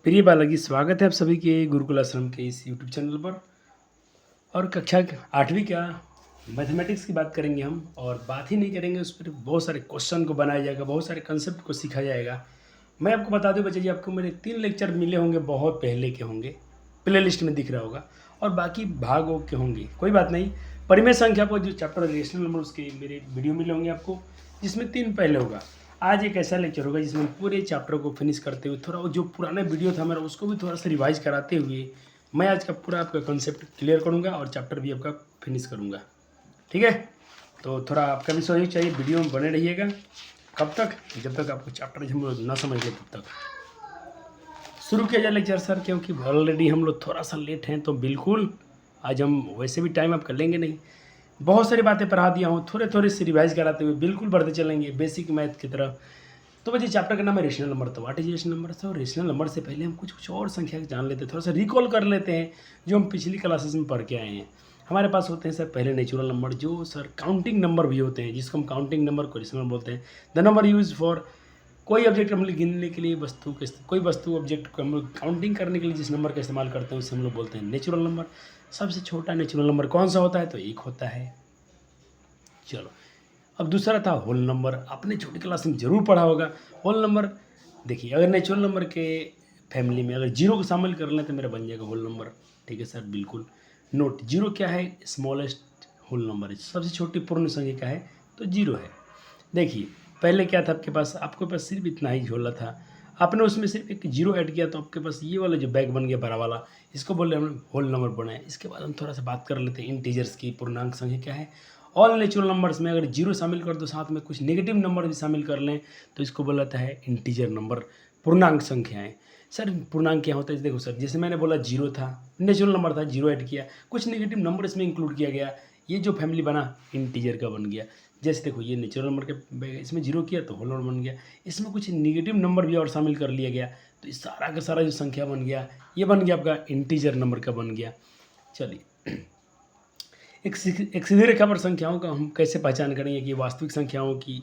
प्रिय बालाजी, स्वागत है आप सभी के गुरुकुल आश्रम के इस यूट्यूब चैनल पर। और कक्षा 8वीं का मैथमेटिक्स की बात करेंगे हम। और बात ही नहीं करेंगे, उस पर बहुत सारे क्वेश्चन को बनाया जाएगा, बहुत सारे कंसेप्ट को सीखा जाएगा। मैं आपको बता दूं बच्चे जी, आपको मेरे 3 लेक्चर मिले होंगे, बहुत पहले के होंगे, प्ले लिस्ट में दिख रहा होगा, और बाकी भागों के होंगे, कोई बात नहीं। परिमेय संख्या को जो चैप्टर रेशनल नंबर, उसके मेरे वीडियो मिले होंगे आपको, जिसमें 3 पहले होगा। आज एक ऐसा लेक्चर होगा जिसमें पूरे चैप्टर को फिनिश करते हुए, थोड़ा जो पुराना वीडियो था मेरा उसको भी थोड़ा सा रिवाइज कराते हुए मैं आज का पूरा आपका कंसेप्ट क्लियर करूंगा और चैप्टर भी आपका फिनिश करूंगा। ठीक है, तो थोड़ा आपका भी सहयोग चाहिए, वीडियो में बने रहिएगा। कब तक? जब तक आपको चैप्टर हम लोग ना समझ ले तब तक। शुरू किया जाए लेक्चर सर, क्योंकि ऑलरेडी हम लोग थोड़ा सा लेट हैं, तो बिल्कुल आज हम वैसे भी टाइम आप कर लेंगे नहीं, बहुत सारी बातें पढ़ा दिया हूँ, थोड़े थोड़े से रिवाइज कराते हुए बिल्कुल बढ़ते चलेंगे बेसिक मैथ की तरफ। तो बच्चे चैप्टर का नाम है रेशनल नंबर। तो व्हाट इज रेशनल नंबर? तो रेशनल नंबर से पहले हम कुछ और संख्या जान लेते हैं, थोड़ा सा रिकॉल कर लेते हैं जो हम पिछली क्लासेस में पढ़ के आए हैं। हमारे पास होते हैं सर पहले नेचुरल नंबर, जो सर काउंटिंग नंबर भी होते हैं, जिसको हम काउंटिंग नंबर को रेशनल बोलते हैं। द नंबर यूज फॉर कोई ऑब्जेक्ट हम लोग गिनने के लिए, वस्तु के कोई वस्तु ऑब्जेक्ट को हम लोग काउंटिंग करने के लिए जिस नंबर का इस्तेमाल करते हैं उसे हम लोग बोलते हैं नेचुरल नंबर। सबसे छोटा नेचुरल नंबर कौन सा होता है? तो 1 होता है। चलो, अब दूसरा था होल नंबर। आपने छोटी क्लास में जरूर पढ़ा होगा होल नंबर। देखिए, अगर नेचुरल नंबर के फैमिली में अगर 0 को शामिल कर लें तो मेरा बन जाएगा होल नंबर। ठीक है सर, बिल्कुल। नोट, 0 क्या है? स्मॉलेस्ट होल नंबर है, सबसे छोटी पूर्ण संख्या क्या है? तो 0 है। देखिए, पहले क्या था आपके पास सिर्फ इतना ही झोला था, आपने उसमें सिर्फ एक 0 ऐड किया तो आपके पास ये वाला जो बैग बन गया बड़ा वाला, इसको बोल रहे हमने होल नंबर बनाया। इसके बाद हम थोड़ा सा बात कर लेते हैं इंटीजर्स की। पूर्णांक संख्या क्या है? ऑल नेचुरल नंबर्स में अगर 0 शामिल कर दो, साथ में कुछ नेगेटिव नंबर भी शामिल कर लें, तो इसको बोला जाता है इंटीजर नंबर, पूर्णांक संख्याएं। सर पूर्णांक क्या होता है? देखो सर, जैसे मैंने बोला 0 था, नेचुरल नंबर था, 0 ऐड किया, कुछ नेगेटिव नंबर इसमें इंक्लूड किया गया, ये जो फैमिली बना इंटीजर का बन गया। जैसे देखो, ये नेचुरल नंबर के इसमें 0 किया तो होल नंबर बन गया, इसमें कुछ निगेटिव नंबर भी और शामिल कर लिया गया, तो इस सारा का सारा जो संख्या बन गया, ये बन गया आपका इंटीजर नंबर का बन गया। चलिए, एक सीधी रेखा पर संख्याओं का हम कैसे पहचान करेंगे कि वास्तविक संख्याओं की?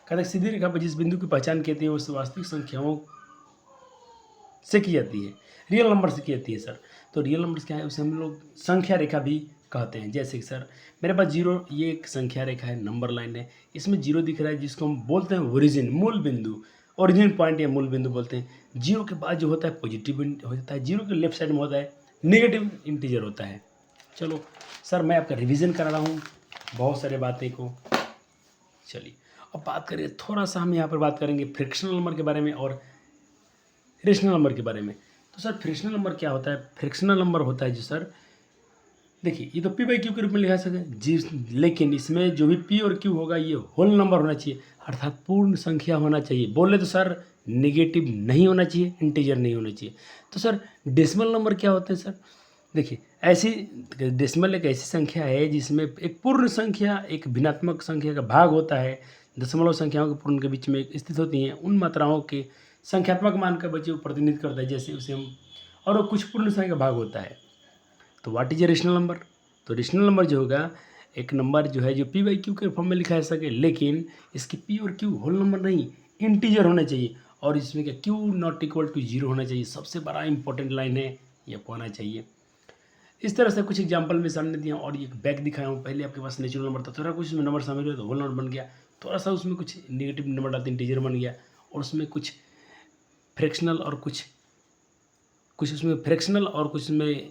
कहते हैं सीधी रेखा पर जिस बिंदु की पहचान कहते हैं उस वास्तविक संख्याओं से की जाती है, रियल नंबर से की जाती है सर। तो रियल नंबर्स क्या है? उसे हम लोग संख्या रेखा भी कहते हैं। जैसे कि सर मेरे पास 0, ये एक संख्या रेखा है, नंबर लाइन है, इसमें 0 दिख रहा है, जिसको हम बोलते हैं ओरिजिन, मूल बिंदु, ओरिजिन पॉइंट या मूल बिंदु बोलते हैं। 0 के बाद जो होता है पॉजिटिव हो जाता है, 0 के लेफ्ट साइड में होता है नेगेटिव इंटीजर होता है। चलो सर, मैं आपका रिवीजन करा रहा हूँ बहुत सारे बातें को। चलिए, अब बात करें, थोड़ा सा हम यहाँ पर बात करेंगे फ्रैक्शनल नंबर के बारे में और रेशनल नंबर के बारे में। तो सर फ्रैक्शनल नंबर क्या होता है? फ्रैक्शनल नंबर होता है जो सर, देखिए ये तो पी बाई क्यू के रूप में लिखा सके जी, लेकिन इसमें जो भी पी और क्यू होगा ये होल नंबर होना चाहिए, अर्थात पूर्ण संख्या होना चाहिए। बोले तो सर नेगेटिव नहीं होना चाहिए, इंटीजर नहीं होना चाहिए। तो सर डेसिमल नंबर क्या होते हैं सर? देखिए, ऐसी डेसिमल एक ऐसी संख्या है जिसमें एक पूर्ण संख्या एक भिन्नात्मक संख्या का भाग होता है। दशमलव संख्याओं के पूर्ण के बीच में स्थित होती हैं उन मात्राओं के संख्यात्मक मान का बच्चे को प्रतिनिधित्व करता है, जैसे उसे हम, और वो कुछ पूर्ण संख्या का भाग होता है। तो what is a rational number? तो रेशनल नंबर जो होगा, एक नंबर जो है जो पी बाई क्यू के फॉर्म में लिखा है सके, लेकिन इसकी पी और क्यू होल नंबर नहीं, इंटीजर होना चाहिए, और इसमें क्या क्यू नॉट इक्वल टू 0 होना चाहिए। सबसे बड़ा इंपॉर्टेंट लाइन है, ये आपको आना चाहिए। इस तरह से कुछ एग्जाम्पल में सामने दिया और ये बैक दिखाया हूँ। पहले आपके पास नेचुरल नंबर था, थोड़ा कुछ उसमें नंबर शामिल हुआ तो होल नंबर बन गया, थोड़ा सा उसमें कुछ नेगेटिव नंबर डालते इंटीजर बन गया, और उसमें कुछ फ्रैक्शनल और कुछ उसमें फ्रैक्शनल और कुछ में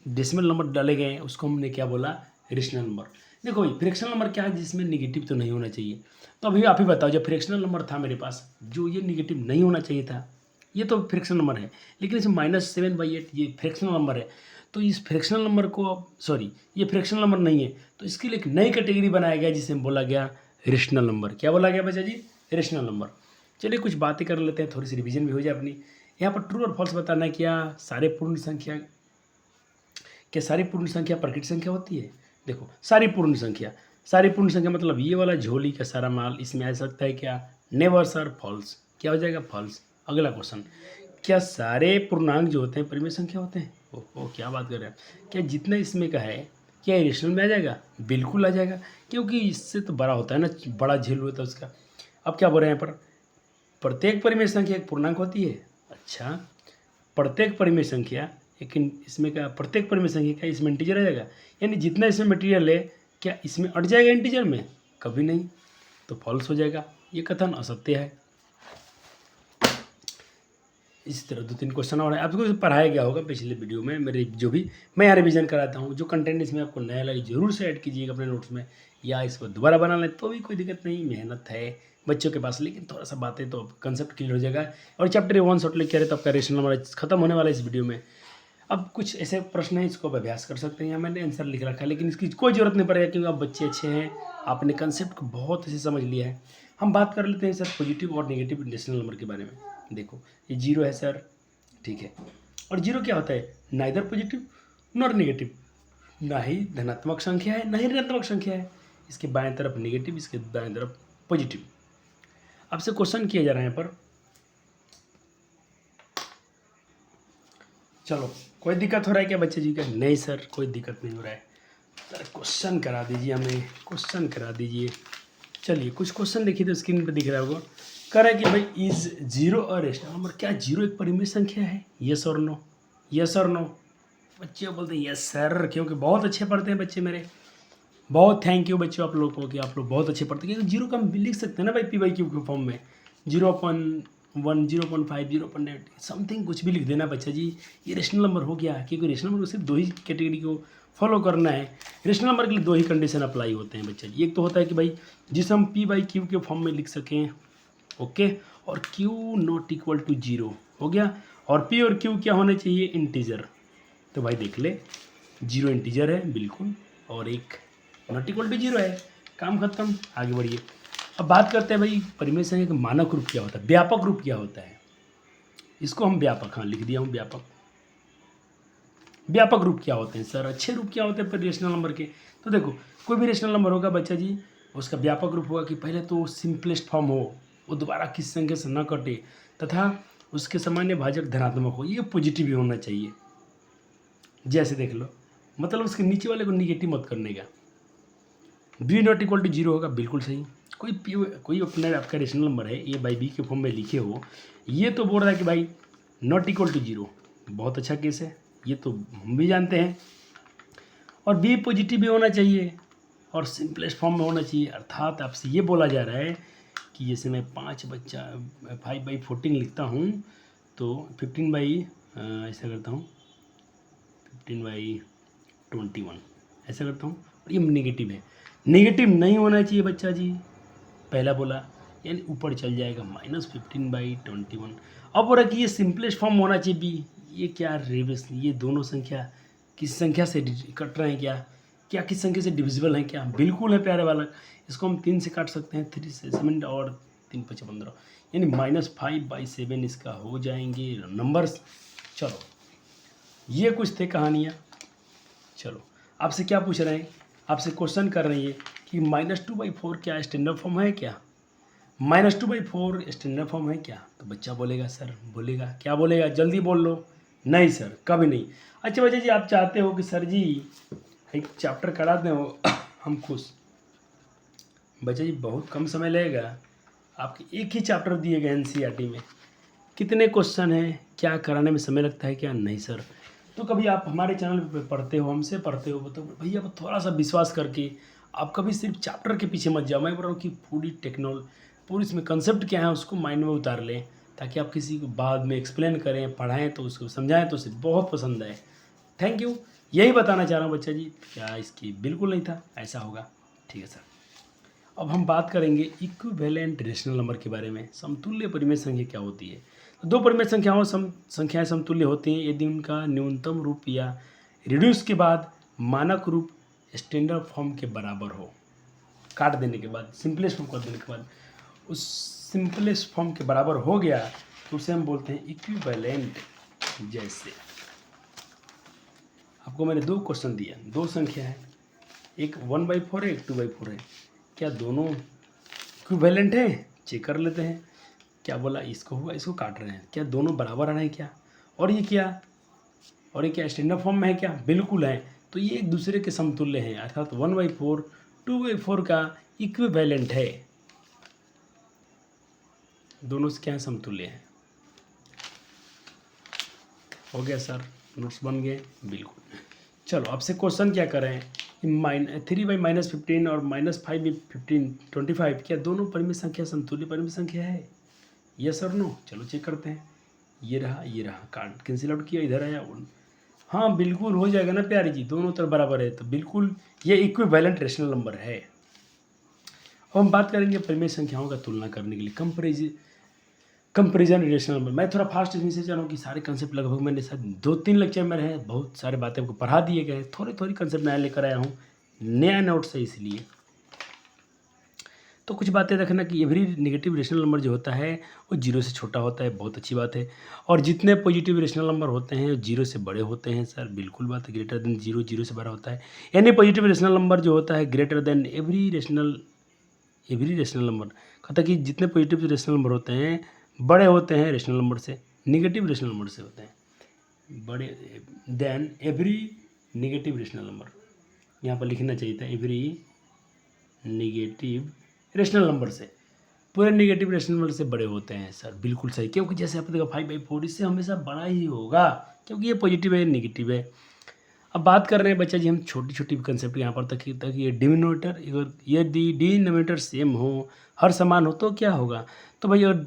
डेसिमल नंबर डाले गए हैं, उसको हमने क्या बोला? Rational number. देखो भाई, फ्रैक्शनल नंबर क्या है? जिसमें निगेटिव तो नहीं होना चाहिए। तो अभी आप ही बताओ, जब फ्रैक्शनल नंबर था मेरे पास, जो ये निगेटिव नहीं होना चाहिए था, ये तो फ्रैक्शनल नंबर है, लेकिन इसमें -7/8 ये फ्रैक्शनल नंबर है। तो इस फ्रैक्शनल नंबर को, सॉरी ये फ्रैक्शनल नंबर नहीं है, तो इसके लिए एक नई कैटेगरी बनाया गया जिसे बोला गया रेशनल नंबर। क्या बोला गया बच्चा जी? Rational number. चलिए कुछ बातें कर लेते हैं, थोड़ी सी रिवीजन भी हो जाए अपनी। यहाँ पर ट्रू और फॉल्स बताना है। क्या सारी पूर्ण संख्या प्रकृत संख्या होती है? देखो, सारी पूर्ण संख्या मतलब ये वाला झोली का सारा माल इसमें आ सकता है क्या? Never sir, false. क्या हो जाएगा? फॉल्स। अगला क्वेश्चन, क्या सारे पूर्णांक जो होते हैं परिमेय संख्या होते हैं? ओहो, क्या बात कर रहे हैं। क्या जितना इसमें का है क्या रेशनल में आ जाएगा? बिल्कुल आ जाएगा, क्योंकि इससे तो बड़ा होता है ना, बड़ा झेल होता है उसका। अब क्या बोल रहे हैं यहाँ पर? प्रत्येक परिमेय संख्या एक पूर्णांक होती है। अच्छा, प्रत्येक परिमेय संख्या, लेकिन इसमें क्या प्रत्येक परिमेय संख्या क्या इसमें इंटीजर आ जाएगा, यानी जितना इसमें मटेरियल है क्या इसमें अट जाएगा इंटीजर में, कभी नहीं, तो फॉल्स हो जाएगा, ये कथन असत्य है। इस तरह 2-3 क्वेश्चन और है, आपको पढ़ाया गया होगा पिछले वीडियो में मेरे, जो भी मैं यहाँ रिवीजन कराता हूँ, जो कंटेंट इसमें आपको नया लगे जरूर से ऐड कीजिएगा अपने नोट्स में, या इसको दोबारा बना लें तो भी कोई दिक्कत नहीं, मेहनत है बच्चों के पास, लेकिन थोड़ा सा बातें तो कंसेप्ट क्लियर हो जाएगा। और चैप्टर 1 शॉर्ट लिख रहे तो आपका रेशनल नंबर खत्म होने वाला है इस वीडियो में। अब कुछ ऐसे प्रश्न हैं, इसको आप अभ्यास कर सकते हैं, यहाँ मैंने आंसर लिख रखा है, लेकिन इसकी कोई ज़रूरत नहीं पड़ेगा क्योंकि आप बच्चे अच्छे हैं, आपने कंसेप्ट को बहुत अच्छे समझ लिया है। हम बात कर लेते हैं सर पॉजिटिव और नेगेटिव रेशनल नंबर के बारे में। देखो ये 0 है सर, ठीक है, और 0 क्या होता है, नाइदर पॉजिटिव नॉर नेगेटिव, ना ही धनात्मक संख्या है ना ही ऋणात्मक संख्या है, इसके बाएं तरफ नेगेटिव, इसके दाएं तरफ पॉजिटिव। आपसे क्वेश्चन किया जा रहा है यहाँ पर, चलो कोई दिक्कत हो रहा है क्या बच्चे जी का? नहीं सर कोई दिक्कत नहीं हो रहा है सर, क्वेश्चन करा दीजिए हमें, क्वेश्चन करा दीजिए। चलिए कुछ क्वेश्चन देखिए तो स्क्रीन पर दिख रहा होगा, कह रहा है कि भाई इज 0 अ रेशनल नंबर, क्या 0 एक परिमेय संख्या है, यस और नो, यस और नो। बच्चे बोलते हैं यस सर, क्योंकि बहुत अच्छे पढ़ते हैं बच्चे मेरे, बहुत थैंक यू बच्चों आप लोगों को कि आप लोग बहुत अच्छे पढ़ते हैं, क्योंकि 0 का हम लिख सकते हैं ना भाई P/Q के फॉर्म में, 0.1 0.5 0.8 समथिंग कुछ भी लिख देना बच्चा जी, ये रेशनल नंबर हो गया, क्योंकि रेशनल नंबर को सिर्फ 2 ही कैटेगरी को फॉलो करना है। रेशनल नंबर के लिए 2 ही कंडीशन अप्लाई होते हैं बच्चा जी, एक तो होता है कि भाई जिसे हम P/Q के फॉर्म में लिख सकें, ओके, और Q नॉट इक्वल टू 0 हो गया, और P और Q क्या होने चाहिए, इंटीजर। तो भाई देख ले 0 इंटीजर है बिल्कुल, और एक नॉट इक्वल टू 0 है, काम खत्म, आगे बढ़िए। अब बात करते हैं भाई परिमेय संख्या का मानक रूप क्या होता है, व्यापक रूप क्या होता है, इसको हम व्यापक, हाँ लिख दिया हूँ व्यापक। व्यापक रूप क्या होते हैं सर, अच्छे रूप क्या होते हैं रेशनल नंबर के? तो देखो कोई भी रेशनल नंबर होगा बच्चा जी, उसका व्यापक रूप होगा कि पहले तो सिंपलेस्ट फॉर्म हो, वो दोबारा किसी संख्या से न कटे, तथा उसके सामान्य भाजक धनात्मक हो, ये पॉजिटिव ही होना चाहिए। जैसे देख लो, मतलब उसके नीचे वाले को निगेटिव मत करने का, बी नॉट इक्वल टू 0 होगा, बिल्कुल सही। कोई अपने आपका रेशनल नंबर है A/B के फॉर्म में लिखे हो, ये तो बोल रहा है कि भाई नॉट इक्वल टू 0, बहुत अच्छा केस है, ये तो हम भी जानते हैं। और बी पॉजिटिव भी होना चाहिए और सिंपलेस्ट फॉर्म में होना चाहिए, अर्थात आपसे ये बोला जा रहा है कि जैसे मैं 5/14 लिखता हूँ, तो 15 ऐसा करता हूँ, 15/21 ऐसा करता हूँ, और ये नेगेटिव है, नेगेटिव नहीं होना चाहिए बच्चा जी, पहला बोला, यानी ऊपर चल जाएगा -15/21। अब बोला कि ये सिंपलेस्ट फॉर्म होना चाहिए बी, ये क्या रेबस, ये दोनों संख्या किस संख्या से कट रहे हैं, क्या किस संख्या से डिविजिबल हैं क्या? बिल्कुल है प्यारे बालक, इसको हम 3 से काट सकते हैं, 3 से 7 और 3×5 = 15, यानी -5/7 इसका हो जाएंगे नंबर्स। चलो ये कुछ थे कहानियाँ। चलो आपसे क्या पूछ रहे हैं, आपसे क्वेश्चन कर रही है कि -2/4 क्या स्टैंडर्ड फॉर्म है क्या, -2/4 स्टैंडर्ड फॉर्म है क्या? तो बच्चा बोलेगा सर, बोलेगा क्या बोलेगा, जल्दी बोल लो, नहीं सर कभी नहीं। अच्छा बच्चा जी आप चाहते हो कि सर जी एक चैप्टर करा दें हो हम खुश, बच्चा जी बहुत कम समय लगेगा, आपके एक ही चैप्टर दिए गए NCERT में, कितने क्वेश्चन हैं, क्या कराने में समय लगता है क्या? नहीं सर। तो कभी आप हमारे चैनल पे पढ़ते हो, हमसे पढ़ते हो, तो भैया आप थोड़ा सा विश्वास करके आप कभी सिर्फ चैप्टर के पीछे मत जाओ, मैं बोल रहा हूँ कि पूरी इसमें कंसेप्ट क्या है उसको माइंड में उतार लें, ताकि आप किसी को बाद में एक्सप्लेन करें, पढ़ाएं तो उसको समझाएं तो उसे बहुत पसंद आए। थैंक यू, यही बताना चाह रहा हूँ बच्चा जी, क्या इसकी बिल्कुल नहीं था, ऐसा होगा, ठीक है सर। अब हम बात करेंगे इक्विवेलेंट रेशनल नंबर के बारे में, समतुल्य परिमेय संख्या क्या होती है। तो 2 परिमेय संख्याएं समतुल्य होती हैं यदि उनका न्यूनतम रूप या रिड्यूस के बाद मानक रूप स्टैंडर्ड फॉर्म के बराबर हो, काट देने के बाद, सिंपलेस्ट फॉर्म कर देने के बाद उस सिंपलेस्ट फॉर्म के बराबर हो गया, तो उसे हम बोलते हैं इक्विवेलेंट। जैसे आपको मैंने 2 क्वेश्चन दिया, 2 संख्या है, एक 1/4 है, एक 2/4 है, क्या दोनों इक्विवेलेंट है? चेक कर लेते हैं। क्या बोला, इसको हुआ, इसको काट रहे हैं, क्या दोनों बराबर आ रहे हैं क्या? और ये क्या स्टैंडर्ड फॉर्म में है क्या? बिल्कुल है। तो ये एक दूसरे के समतुल्य हैं, अर्थात 1/4 2/4 का इक्विवेलेंट है, दोनों से क्या है, समतुल्य है। हो गया सर, नोट्स बन गए बिल्कुल। चलो आपसे क्वेश्चन क्या करें, 3/-15 और -5/15 क्या दोनों परिमित संख्या समतुल्य परिमित संख्या है? यस और नो? चलो चेक करते हैं। ये रहा कार्ड कैंसिल आउट किया, इधर आया हाँ बिल्कुल हो जाएगा ना प्यारी जी, दोनों तरफ बराबर है तो बिल्कुल ये इक्विवेलेंट रेशनल नंबर है। अब हम बात करेंगे परिमेय संख्याओं का तुलना करने के लिए कंपेरिजन रेशनल नंबर। मैं थोड़ा फास्ट इसमें से चाहूँ कि सारे कंसेप्ट लगभग मैंने शायद 2-3 लेक्चर में रहे, बहुत सारे बातें आपको पढ़ा दिए गए, थोड़ी कंसेप्ट नया लेकर आया हूँ, नया नोट से, इसलिए तो कुछ बातें रखना कि एवरी नेगेटिव रेशनल नंबर जो होता है वो 0 से छोटा होता है, बहुत अच्छी बात है। और जितने पॉजिटिव रेशनल नंबर होते हैं वो 0 से बड़े होते हैं सर, बिल्कुल बात है, ग्रेटर देन 0 0 से बड़ा होता है। यानी पॉजिटिव रेशनल नंबर जो होता है greater than every rational number, कहता है कि जितने पॉजिटिव रेशनल नंबर होते हैं बड़े होते हैं रेशनल नंबर से, निगेटिव रेशनल नंबर से होते हैं बड़े than every negative rational number. यहाँ पर लिखना चाहिए था एवरी निगेटिव रेशनल नंबर से, पूरे निगेटिव रेशनल नंबर से बड़े होते हैं सर, बिल्कुल सही, क्योंकि जैसे आपने देखा 5/4 इससे हमेशा बड़ा ही होगा, क्योंकि ये पॉजिटिव है निगेटिव है। अब बात कर रहे हैं बच्चा जी हम छोटी कंसेप्ट यहाँ पर तक ये डिनोमिनेटर, अगर यदि डिनोमिनेटर सेम हो, हर समान हो तो क्या होगा, तो भाई अगर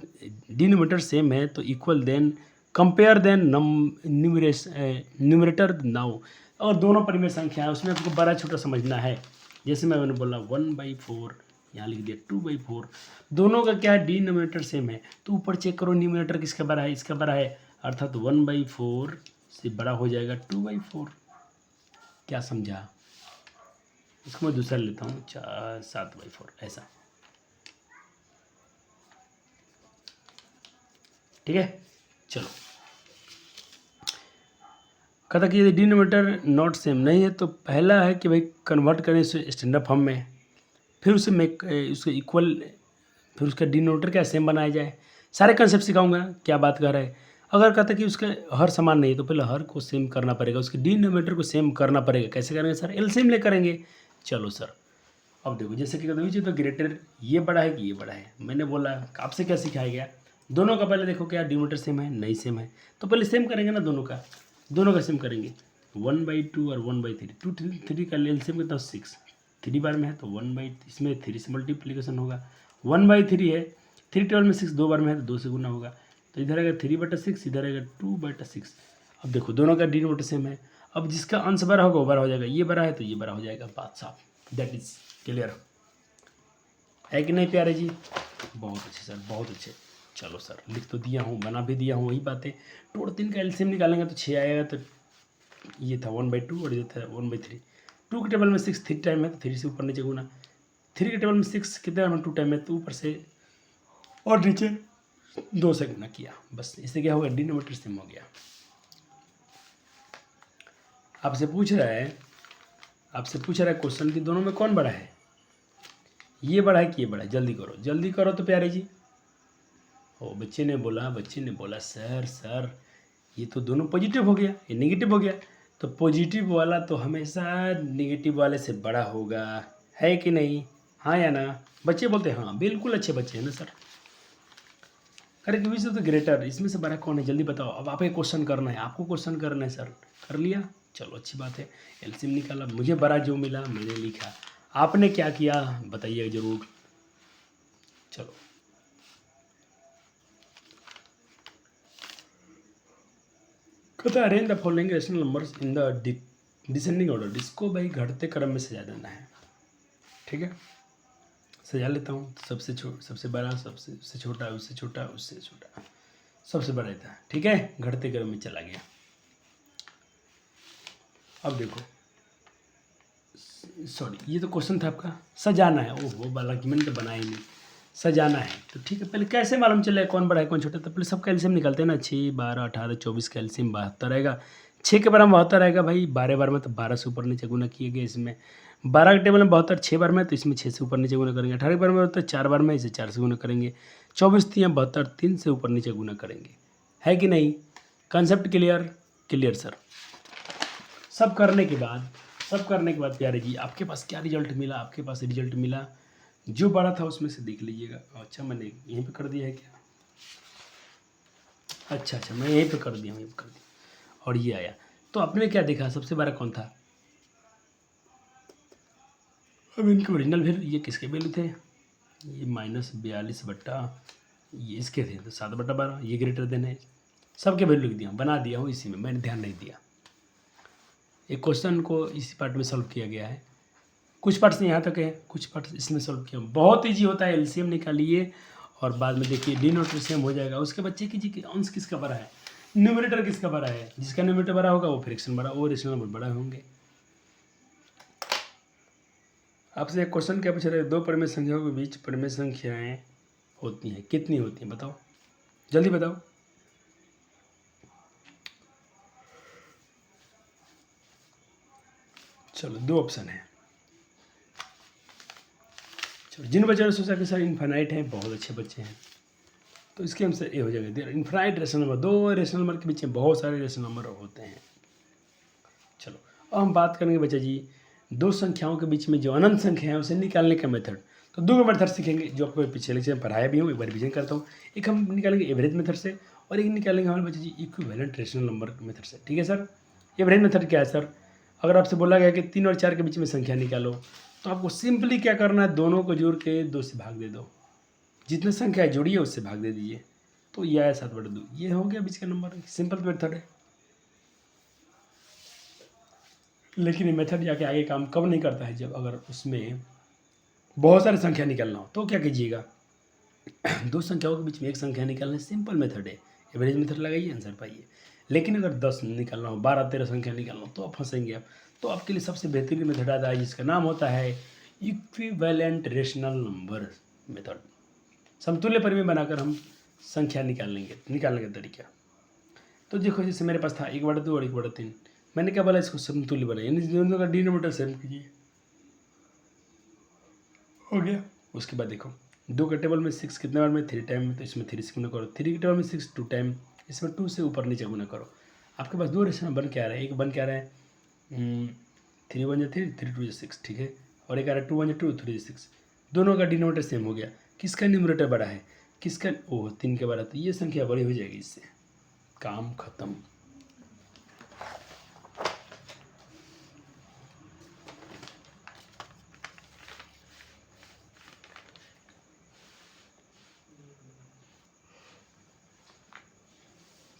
डिनोमिनेटर सेम है तो equal then compare then numerator now, और दोनों परिमेय संख्या है उसमें आपको बड़ा छोटा समझना है। जैसे मैंने बोला 1/4, यहाँ लिख दिया 2/4, दोनों का क्या है डिनोमिनेटर सेम है, तो ऊपर चेक करो न्यूमरेटर किसका बड़ा है, इसका बड़ा है, अर्थात 1/4 से बड़ा हो जाएगा 2/4। क्या समझा? इसको मैं दूसरा लेता हूँ 7/4 ऐसा, ठीक है। चलो कहता कि यदि डिनोमिनेटर नॉट सेम नहीं है तो पहला है कि भाई कन्वर्ट करें इसे स्टैंडर्ड फॉर्म में, फिर उसे उसके इक्वल, फिर उसका डिनोमिनेटर क्या सेम बनाया जाए, सारे कंसेप्ट सिखाऊंगा क्या बात कर रहा है। अगर कहता कि उसका हर समान नहीं है तो पहले हर को सेम करना पड़ेगा, उसके डिनोमिनेटर को सेम करना पड़ेगा। कैसे करेंगे सर? एलसीएम ले करेंगे। चलो सर अब देखो जैसे कि कहते तो ग्रेटर ये बड़ा है कि ये बड़ा है, मैंने बोला आपसे क्या सिखाया गया, दोनों का पहले देखो क्या डिनोमिनेटर सेम है, नहीं सेम है, तो पहले सेम करेंगे ना, दोनों का सेम करेंगे। 1/2 और 1/3, 2 3 का एलसीएम कितना 6, 3 बार में है तो 1/, इसमें 3 से मल्टीप्लीकेशन होगा, 1/3 है, 3 टेबल में 6 2 बार में है तो 2 से गुना होगा, तो इधर आएगा 3/6, इधर आएगा 2/6। अब देखो दोनों का डिनोमिनेटर सेम है, अब जिसका अंश बड़ा होगा वो बड़ा हो जाएगा, ये बड़ा है तो ये बड़ा हो जाएगा, बात साफ, दैट इज क्लियर है कि नहीं प्यारे जी? बहुत अच्छे सर, बहुत अच्छे। चलो सर लिख तो दिया हूँ, बना भी दिया हूँ, वही बातें। टोटल 3 का एलसीएम निकालेंगे तो 6 आएगा, तो ये था 1/2 और ये था 1/3। 2 के टेबल में 6 3 टाइम है तो 3 से ऊपर नीचे गुना, 3 के टेबल में 6 कितने टाइम 2 टाइम है तो ऊपर से और नीचे 2 से गुना किया, बस इससे क्या होगा डिनोमिनेटर सेम हो गया। आपसे पूछ रहा है क्वेश्चन कि दोनों में कौन बड़ा है, ये बड़ा है कि ये बड़ा है, जल्दी करो तो प्यारे जी। ओ बच्चे ने बोला सर ये तो दोनों पॉजिटिव हो गया, ये नेगेटिव हो गया, तो पॉजिटिव वाला तो हमेशा नेगेटिव वाले से बड़ा होगा, है कि नहीं? हाँ या ना? बच्चे बोलते हैं हाँ, बिल्कुल अच्छे बच्चे हैं ना सर। अरे क्योंकि से तो ग्रेटर, इसमें से बड़ा कौन है जल्दी बताओ। अब आपको क्वेश्चन करना है, आपको क्वेश्चन करना है सर, कर लिया, चलो अच्छी बात है। एलसीएम निकाला, मुझे बड़ा जो मिला मैंने लिखा, आपने क्या किया बताइए ज़रूर। चलो कहता है arrange the following rational numbers in the descending order, इसको भाई घटते क्रम में सजा देना है, ठीक है। सजा लेता हूँ, सबसे बड़ा, सबसे छोटा, उससे छोटा, उससे छोटा, सबसे बड़ा था, ठीक है, घटते क्रम में चला गया। अब देखो सॉरी ये तो क्वेश्चन था आपका, सजाना है, ओहो वाला कि मैंने तो बनाया ही नहीं, सजाना है तो ठीक है। पहले कैसे मालूम चलेगा कौन बड़ा है कौन छोटा, तो पहले सब कैल्शियम निकालते हैं ना, 6 12 18 24 कैल्शियम 72 रहेगा, 6 के बार में 72 रहेगा भाई, 12 बार में तो 12 से ऊपर नीचे गुना किए गए, इसमें 12 के टेबल में 72, 6 बार में तो इसमें 6 से ऊपर नीचे गुना करेंगे, 18 बार में तो 4 बार में इसे 4 से गुना करेंगे, 24 3 72, 3 से ऊपर नीचे गुना करेंगे, है कि नहीं? Concept clear sir. सब करने के बाद प्यारे जी आपके पास क्या रिजल्ट मिला, आपके पास रिजल्ट मिला जो बड़ा था उसमें से देख लीजिएगा। अच्छा मैंने यहीं पे कर दिया है क्या? अच्छा मैं यहीं पे कर दिया और ये आया, तो आपने क्या देखा सबसे बड़ा कौन था? अब इनके ओरिजिनल वैल्यू ये किसके वैल्यू थे? ये -42 बट्टा ये इसके थे, तो 7/12 ये ग्रेटर देन है। सबके वैल्यू लिख दिया, बना दिया हूँ इसी में, मैंने ध्यान नहीं दिया। एक क्वेश्चन को इसी पार्ट में सॉल्व किया गया है, कुछ पार्ट्स यहाँ तक है, कुछ पार्ट्स इसमें सॉल्व किया। बहुत ईजी होता है, एलसीएम निकालिए और बाद में देखिए डिनोमिनेटर सेम हो जाएगा। उसके बाद चेक कीजिए कि अंश किसका बड़ा है, न्यूमरेटर किसका बड़ा है। जिसका न्यूमरेटर बड़ा होगा वो फ्रैक्शन बड़ा, वो रेशनल नंबर बड़ा होंगे। आपसे एक क्वेश्चन क्या पूछ रहे हैं, दो परिमेय संख्याओं के बीच परिमेय संख्याएं होती हैं, कितनी होती हैं बताओ, जल्दी बताओ। चलो दो ऑप्शन है। चलो जिन बच्चों ने सोचा कि सर इन्फाइनाइट है, बहुत अच्छे बच्चे हैं, तो इसके आंसर ए हो जाएगा। देयर इन्फाइनाइट रेशनल नंबर, दो रेशनल नंबर के बीच में बहुत सारे रेशनल नंबर होते हैं। चलो अब हम बात करेंगे बच्चा जी दो संख्याओं के बीच में जो अनंत संख्या है उसे निकालने का मेथड। तो दो मेथड सीखेंगे जो आपको पिछले लेक्चर में पढ़ाया भी हूँ, एक बार रिवीजन करता हूँ। एक हम निकालेंगे एवरेज मेथड से और एक निकालेंगे हमारे बच्चे जी इक्विवेलेंट रेशनल नंबर मेथड से। ठीक है सर। एवरेज मेथड क्या है सर? अगर आपसे बोला गया कि 3 और 4 के बीच में संख्या निकालो, तो आपको सिंपली क्या करना है, दोनों को जोड़ के 2 से भाग दे दो। जितने संख्या जोड़ी है उससे भाग दे दीजिए, तो ये आया 7/2। ये हो गया बीच का नंबर, सिंपल मेथड है। लेकिन ये मेथड जाके आगे काम कब नहीं करता है, जब अगर उसमें बहुत सारी संख्या निकालना हो। तो क्या कीजिएगा, दो संख्याओं के बीच में एक संख्या निकालना सिंपल मेथड है, एवरेज मेथड लगाइए आंसर पाइए। लेकिन अगर 10 निकालना हो, 12-13 संख्या निकालना हो, तो आप फंसेंगे आप। तो आपके लिए सबसे बेहतरीन मेथड आता है जिसका नाम होता है इक्विवेलेंट रेशनल नंबर मेथड। समतुल्य परिमेय बनाकर हम संख्या निकालने का तरीका। तो देखो जैसे मेरे पास था 1/2 और 1/3, मैंने क्या बोला, इसको समतुल्य बनाइए, यानी दोनों का डिनोमिनेटर सेम कीजिए, हो गया। उसके बाद देखो 2 के टेबल में 6 कितने बार में 3 टाइम, तो इसमें 3 से गुना करो। 3 के टेबल में 6 2 टाइम, इसमें 2 से ऊपर नीचे गुना करो। आपके पास दो रेशनल बन के आ रहा है, एक बन के आ रहा है 3 1 जा 3 3 2 जा 6, ठीक है। और एक आ रहा है 2 1 जा 2 3 जा 6। दोनों का डिनोमिनेटर सेम हो गया। किसका न्यूमरेटर बड़ा है, किसका 3 के बड़ा, तो ये संख्या बड़ी हो जाएगी, इससे काम खत्म।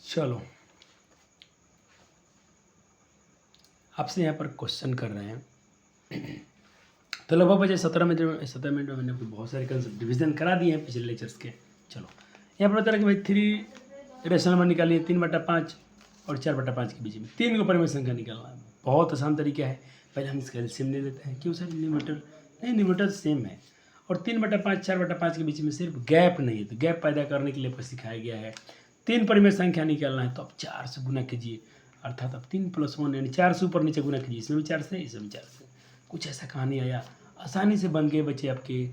चलो आपसे यहाँ पर क्वेश्चन कर रहे हैं। तो लगभग बचे 17 मिनट में मैंने आपको बहुत सारे कंसेप्ट डिवीजन करा दिए हैं पिछले लेक्चर्स के। चलो यहाँ पर बता रहा कि भाई 3 रेशनल नंबर निकालिए 3/5 और 4/5 के बीच में 3 को परिमेय संख्या निकालना है। बहुत आसान तरीका है। पहले हम इसका एलसीएम ले लेते हैं। क्यों सर, न्यूमरेटर नहीं, न्यूमरेटर सेम है। और 3/5 4/5 के बीच में सिर्फ गैप नहीं है, तो गैप पैदा करने के लिए आपको सिखाया गया है। 3 परिमेय संख्या निकालना है तो आप 4 से गुना कीजिए, अर्थात आप 3 + 1 यानी 4 से ऊपर नीचे गुना कीजिए। इसमें भी 4 से, इसमें भी 4 से। कुछ ऐसा कहानी आया, आसानी से बन गए बच्चे आपके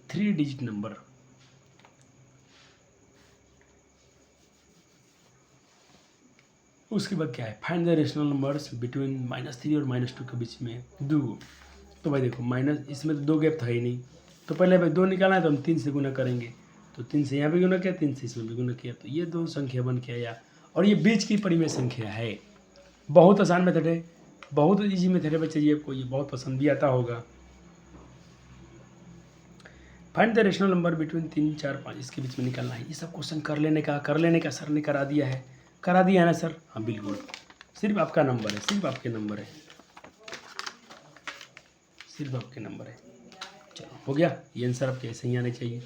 3 डिजिट नंबर। उसके बाद क्या है, find the rational numbers between -3 और -2 के बीच में 2। तो भाई देखो माइनस, इसमें तो 2 गैप था ही नहीं, तो पहले भाई 2 निकालना है तो हम 3 से गुना करेंगे। तो 3 से यहाँ भी गुना किया, 3 से इसमें भी गुना किया, तो ये 2 संख्या बन के आया और ये बीच की परिमेय संख्या है। बहुत आसान मेथड है, बहुत ईजी मेथड है बच्चे, ये आपको ये बहुत पसंद भी आता होगा। Find the rational number between 3 4 5, इसके बीच में निकालना है। ये सब क्वेश्चन कर लेने का सर ने करा दिया है ना सर? हाँ बिल्कुल, सिर्फ आपका नंबर है, सिर्फ आपके नंबर है, सिर्फ आपके नंबर है। चलो हो गया, ये आंसर आपके ऐसे ही आने चाहिए।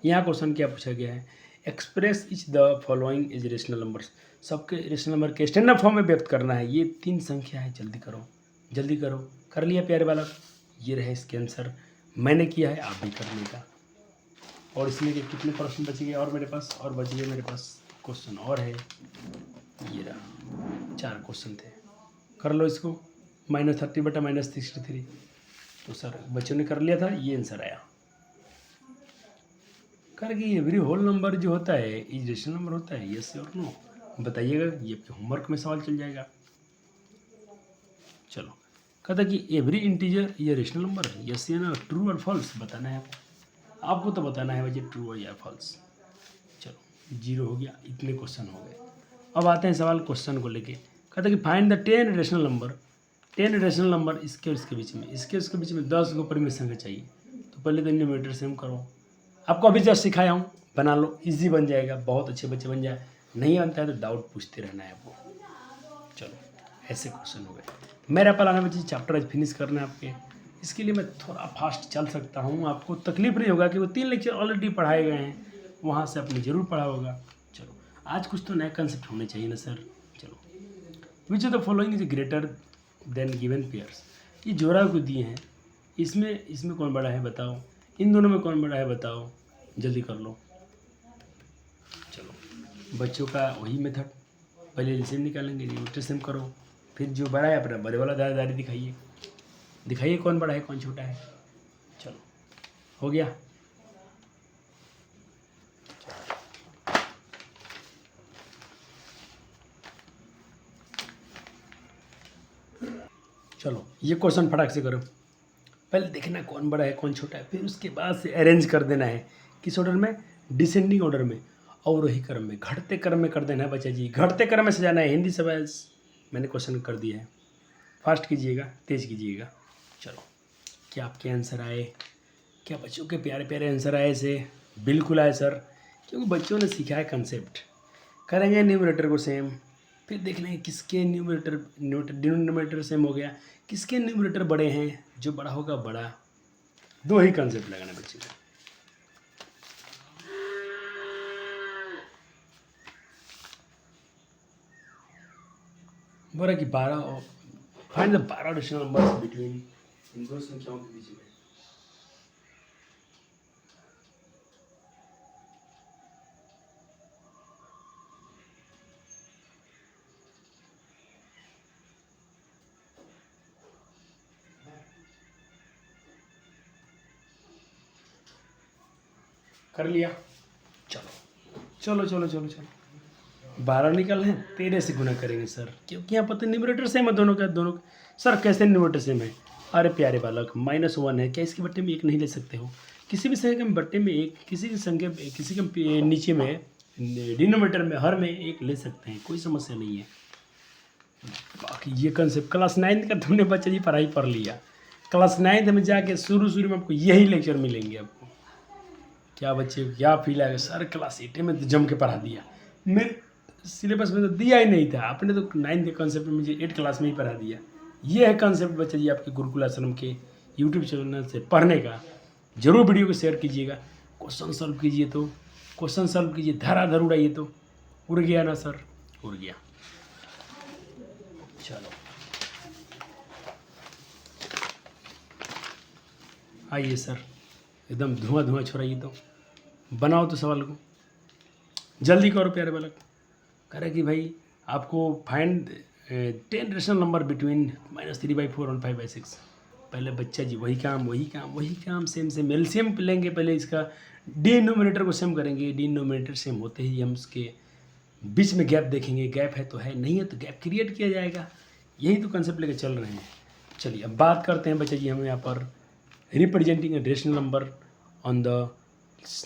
यहाँ क्वेश्चन क्या पूछा गया है, express etch the following is rational numbers. सबके रेशनल नंबर के स्टैंडर्ड फॉर्म में व्यक्त करना है। ये 3 संख्या है, जल्दी करो जल्दी करो। कर लिया प्यारे बालक, ये रहे इसके आंसर। मैंने किया है, आप भी कर लेगा। और इसमें के कितने प्रश्न बच गए और मेरे पास, और बच गए मेरे पास क्वेश्चन और है, ये रहा 4 क्वेश्चन थे। कर लो इसको, -30/-63। तो सर बच्चों ने कर लिया था, ये आंसर आया। करके एवरी होल नंबर जो होता है इज रेशनल नंबर होता है, यस और नो बताइएगा, ये आपके होमवर्क में सवाल चल जाएगा। चलो कहता कि एवरी इंटीजर ये रेशनल नंबर है, यस या ना, ट्रू और फॉल्स बताना है आपको तो बताना है बच्चे, ट्रू और या फॉल्स। चलो 0 हो गया, इतने क्वेश्चन हो गए। अब आते हैं सवाल क्वेश्चन को लेके। कहता है कि find the 10 rational number, 10 rational number इसके और इसके बीच में, इसके उसके बीच में 10 को परिमेय संख्या चाहिए। तो पहले तो न्यूमरेटर सेम करो, आपको अभी जस्ट सिखाया हूँ, बना लो, इजी बन जाएगा, बहुत अच्छे बच्चे बन जाए। नहीं बनता है तो डाउट पूछते रहना है आपको। चलो ऐसे क्वेश्चन हो गए। मेरा पढ़ाने बच्चे चैप्टर आज फिनिश करना है आपके, इसके लिए मैं थोड़ा फास्ट चल सकता हूँ, आपको तकलीफ नहीं होगा कि वो 3 लेक्चर ऑलरेडी पढ़ाए गए हैं, वहाँ से आपने ज़रूर पढ़ा होगा। चलो आज कुछ तो नया कंसेप्ट होने चाहिए ना सर। चलो, which of the following is greater than given pairs, ये जोड़ा को दिए हैं, इसमें कौन बड़ा है बताओ, इन दोनों में कौन बड़ा है बताओ, जल्दी कर लो। चलो बच्चों का वही मेथड, पहले एलसीएम निकालेंगे, न्यूमरेटर सेम करो, फिर जो बड़ा है अपना बड़े वाला दायरेदारी दिखाइए कौन बड़ा है कौन छोटा है। चलो हो गया। चलो ये क्वेश्चन फटाक से करो, पहले देखना कौन बड़ा है कौन छोटा है, फिर उसके बाद से अरेंज कर देना है, किस ऑर्डर में, डिसेंडिंग ऑर्डर में, अवरोही क्रम में, घटते क्रम में कर देना है बच्चा जी, घटते क्रम में सजाना है। हिंदी सवाल मैंने क्वेश्चन कर दिया है, फास्ट कीजिएगा, तेज कीजिएगा। चलो क्या आपके आंसर आए, क्या बच्चों के प्यारे प्यारे आंसर आए से? बिल्कुल आए सर, क्योंकि बच्चों ने सीखा है कंसेप्ट। करेंगे न्यूमरेटर को सेम, फिर देख लेंगे किसके डिनोमिनेटर सेम हो गया, किसके न्यूमरेटर बड़े हैं, जो बड़ा होगा बड़ा। 2 ही कंसेप्ट लगाना बच्चे को। बोला कि 12 और find the 12 rational numbers between इन दो संख्याओं के बीच में। कर लिया? चलो 12 निकल हैं, 13 से गुना करेंगे सर, क्योंकि यहाँ पता न्यूमरेटर सेम है दोनों का। सर कैसे न्यूमरेटर सेम है? अरे प्यारे बालक, -1 है, क्या इसके बट्टे में 1 नहीं ले सकते हो? किसी भी संख्या के बट्टे में 1, किसी के नीचे में डिनोमिनेटर में हर में 1 ले सकते हैं, कोई समस्या नहीं है। बाकी ये कंसेप्ट क्लास 9 का तुमने बच्चा जी पढ़ाई पढ़ लिया, क्लास 9 में जाके शुरू में आपको यही लेक्चर मिलेंगे। आपको क्या बच्चे क्या फील आएगा, सर क्लास 8 में तो जम के पढ़ा दिया, मेरे सिलेबस में तो दिया ही नहीं था, आपने तो 9 के कंसेप्ट में मुझे 8 क्लास में ही पढ़ा दिया। ये है कंसेप्ट बच्चा जी आपके गुरुकुल आश्रम के यूट्यूब चैनल से पढ़ने का। जरूर वीडियो को शेयर कीजिएगा, क्वेश्चन सॉल्व कीजिए, तो क्वेश्चन सॉल्व कीजिए, धराधर उड़ाइए, तो उड़ गया ना सर, उड़ गया। चलो आइए सर, एकदम धुआं छोड़ाइए, तो बनाओ तो सवाल को, जल्दी करो प्यारे बालक। कह रहे कि भाई आपको फाइंड 10 रेशनल नंबर बिटवीन -3/4 और 5/6। पहले बच्चा जी वही काम सेम एलसीएम लेंगे, पहले इसका डिनोमिनेटर को सेम करेंगे, डिनोमिनेटर सेम होते ही हम उसके बीच में गैप देखेंगे, गैप है तो है, नहीं है तो गैप क्रिएट किया जाएगा। यही तो कंसेप्ट लेकर चल रहे हैं। चलिए अब बात करते हैं बच्चा जी, हम यहाँ पर representing rational number on the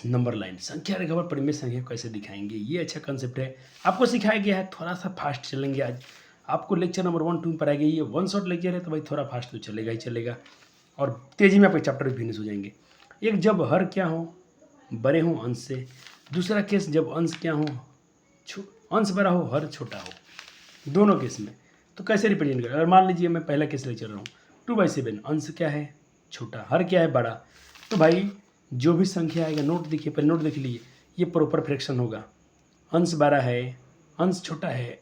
number line, संख्या रेखा पर परिमेय संख्या कैसे दिखाएंगे। ये अच्छा कंसेप्ट है, आपको सिखाया गया है, थोड़ा सा फास्ट चलेंगे आज। आपको लेक्चर नंबर 1, 2 पर आएगा, ये 1 शॉट लेक्चर है तो भाई थोड़ा फास्ट तो चलेगा ही चलेगा, और तेज़ी में आपके चैप्टर भी फिनिश हो जाएंगे। एक जब हर क्या हो, बड़े हों अंश से, दूसरा केस जब अंश क्या हो, अंश बड़ा हो हर छोटा हो, दोनों केस में तो कैसे रिप्रेजेंट करें। अगर मान लीजिए मैं पहला केस लेक्चर रहा हूँ, 2/7, अंश क्या है छोटा, हर क्या है बड़ा, तो भाई जो भी संख्या आएगा, नोट देखिए, पहले नोट देख लीजिए, ये प्रॉपर फ्रैक्शन होगा। अंश बड़ा है, अंश छोटा है,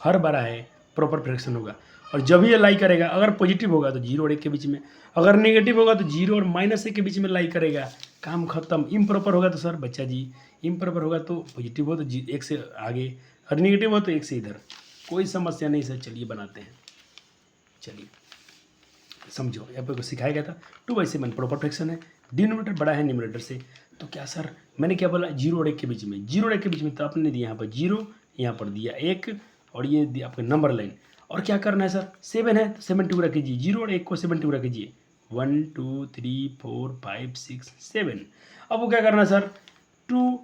हर बड़ा है, प्रॉपर फ्रैक्शन होगा। और जब ये लाई करेगा, अगर पॉजिटिव होगा तो 0 और 1 के बीच में, अगर नेगेटिव होगा तो 0 और -1 के बीच में लाई करेगा, काम खत्म। इम्प्रॉपर होगा तो सर बच्चा जी, इम्प्रॉपर होगा तो पॉजिटिव हो तो 1 से आगे, और नेगेटिव हो तो 1 से इधर, कोई समस्या नहीं सर। चलिए बनाते हैं, चलिए समझो, यहाँ पर सिखाया गया था 2/7 प्रॉपर फ्रैक्शन है, डिनोमिनेटर बड़ा है न्यूमरेटर से, तो क्या सर मैंने क्या बोला, 0 और 1 के बीच में, 0 और 1 के बीच में तो आपने दिया यहाँ पर 0, यहाँ पर दिया 1, और ये दिया आपका नंबर लाइन। और क्या करना है सर, 7 है तो 7 टुकड़ा कीजिए, 0 और 1 को 7 टुकड़ा कीजिए, 1 2 3 4 5 6 7। अब वो क्या करना है सर, 2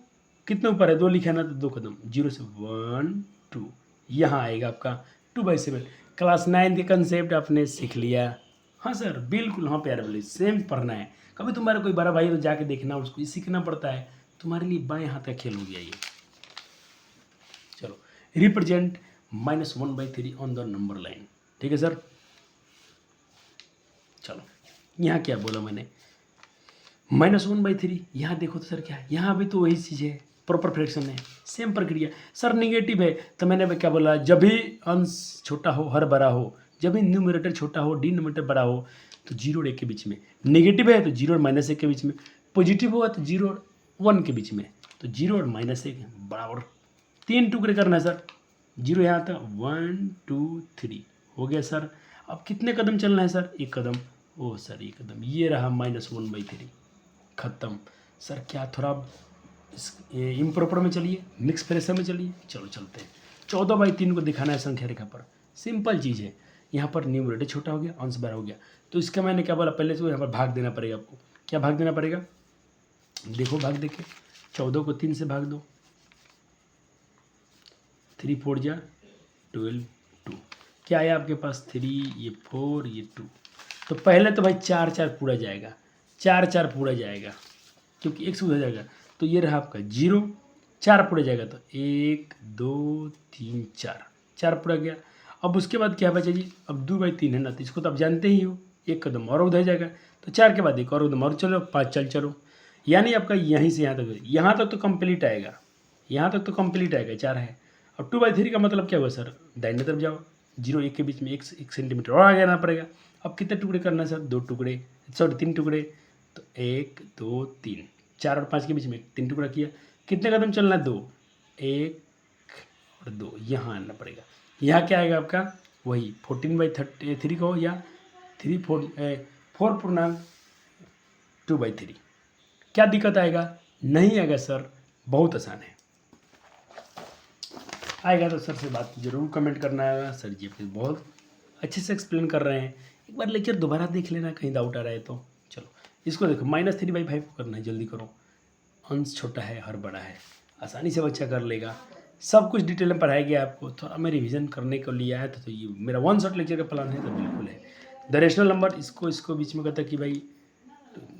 कितने ऊपर है, 2 लिखा ना, तो 2 कदम, 0 से 1 2, यहाँ आएगा आपका 2/7। क्लास 9 के कंसेप्ट आपने सीख लिया। हाँ सर बिल्कुल, हाँ प्यारे बोले, सेम पढ़ना है। कभी तुम्हारा कोई बड़ा भाई तो जाके देखना, उसको ये सीखना पड़ता है। तुम्हारे लिए बाएं हाथ का खेल हो गया ये। चलो, represent -1/3 on the number line. ठीक है सर। चलो, यहाँ क्या बोला मैंने, -1/3। यहाँ देखो तो सर क्या है, यहाँ भी तो वही चीज़ है, प्रॉपर फ्रैक्शन है, सेम प्रक्रिया। सर निगेटिव है तो मैंने क्या बोला, जब भी अंश छोटा हो हर बड़ा हो, जब भी न्यूमरेटर छोटा हो डिनोमिनेटर बड़ा हो, तो 0 और 1 के बीच में। नेगेटिव है तो 0 और -1 के बीच में। पॉजिटिव हुआ तो 0 और 1 के बीच में। तो 0 और -1 बराबर 3 टुकड़े करना है सर। 0 यहाँ था, 1 2 3 हो गया सर। अब कितने कदम चलना है सर, 1 कदम। ओह सर 1 कदम, ये रहा -1/3, ख़त्म। सर क्या थोड़ा इम्प्रॉपर में चलिए, मिक्स फ्रैक्शन में चलिए। चलो चलते हैं। 14/3 को दिखाना है संख्या रेखा पर। सिंपल चीज़ है, यहाँ पर न्यूमरेटर छोटा हो गया, अंश बड़ा हो गया। तो इसका मैंने क्या बोला, पहले तो यहाँ पर भाग देना पड़ेगा आपको। क्या भाग देना पड़ेगा, देखो भाग देखे, 14 को 3 से भाग दो, 3 4 जा 12 2। क्या आया आपके पास, 3 ये 4 ये 2। तो पहले तो भाई 4 4 पूरा जाएगा, 4 4 पूरा जाएगा, क्योंकि 1 से उधर जाएगा। तो ये रहा आपका 0, 4 पूरा जाएगा। तो 1 2 3 4, 4 पूरा गया। अब उसके बाद क्या बचा जी, अब 2/3 है ना, तो इसको तो आप जानते ही हो, 1 कदम और उधर जाएगा। तो 4 के बाद 1 और कदम और चलो, 5 चलो। यानी आपका यहीं से यहाँ तक तो कंप्लीट आएगा, यहाँ तक तो कंप्लीट आएगा, 4 है। अब 2/3 का मतलब क्या हुआ सर, दाहिने तरफ जाओ, 0 1 के बीच में 1 सेंटीमीटर और आगे आना पड़ेगा। अब कितने टुकड़े करना है सर, 2 टुकड़े, सॉरी 3 टुकड़े। तो 1 2 3, 4 और 5 के बीच में 3 टुकड़ा किया। कितने कदम चलना है, 2, 1 और 2, यहाँ आना पड़ेगा। यहाँ क्या आएगा आपका, वही 14/3 को, या 4/2/3। क्या दिक्कत आएगा, नहीं आएगा सर, बहुत आसान है। आएगा तो सर से बात जरूर कमेंट करना आएगा, सर जी अपने बहुत अच्छे से एक्सप्लेन कर रहे हैं। एक बार लेक्चर दोबारा देख लेना, कहीं डाउट आ रहा है तो। चलो इसको देखो, -3/5 को करना है, जल्दी करो। अंश छोटा है हर बड़ा है, आसानी से बच्चा कर लेगा। सब कुछ डिटेल में पढ़ाया गया आपको। थोड़ा मैं रिवीजन करने को लिया है तो ये मेरा 1 शॉट लेक्चर का प्लान है, तो बिल्कुल है। द रेशनल नंबर, इसको बीच में कहता है कि भाई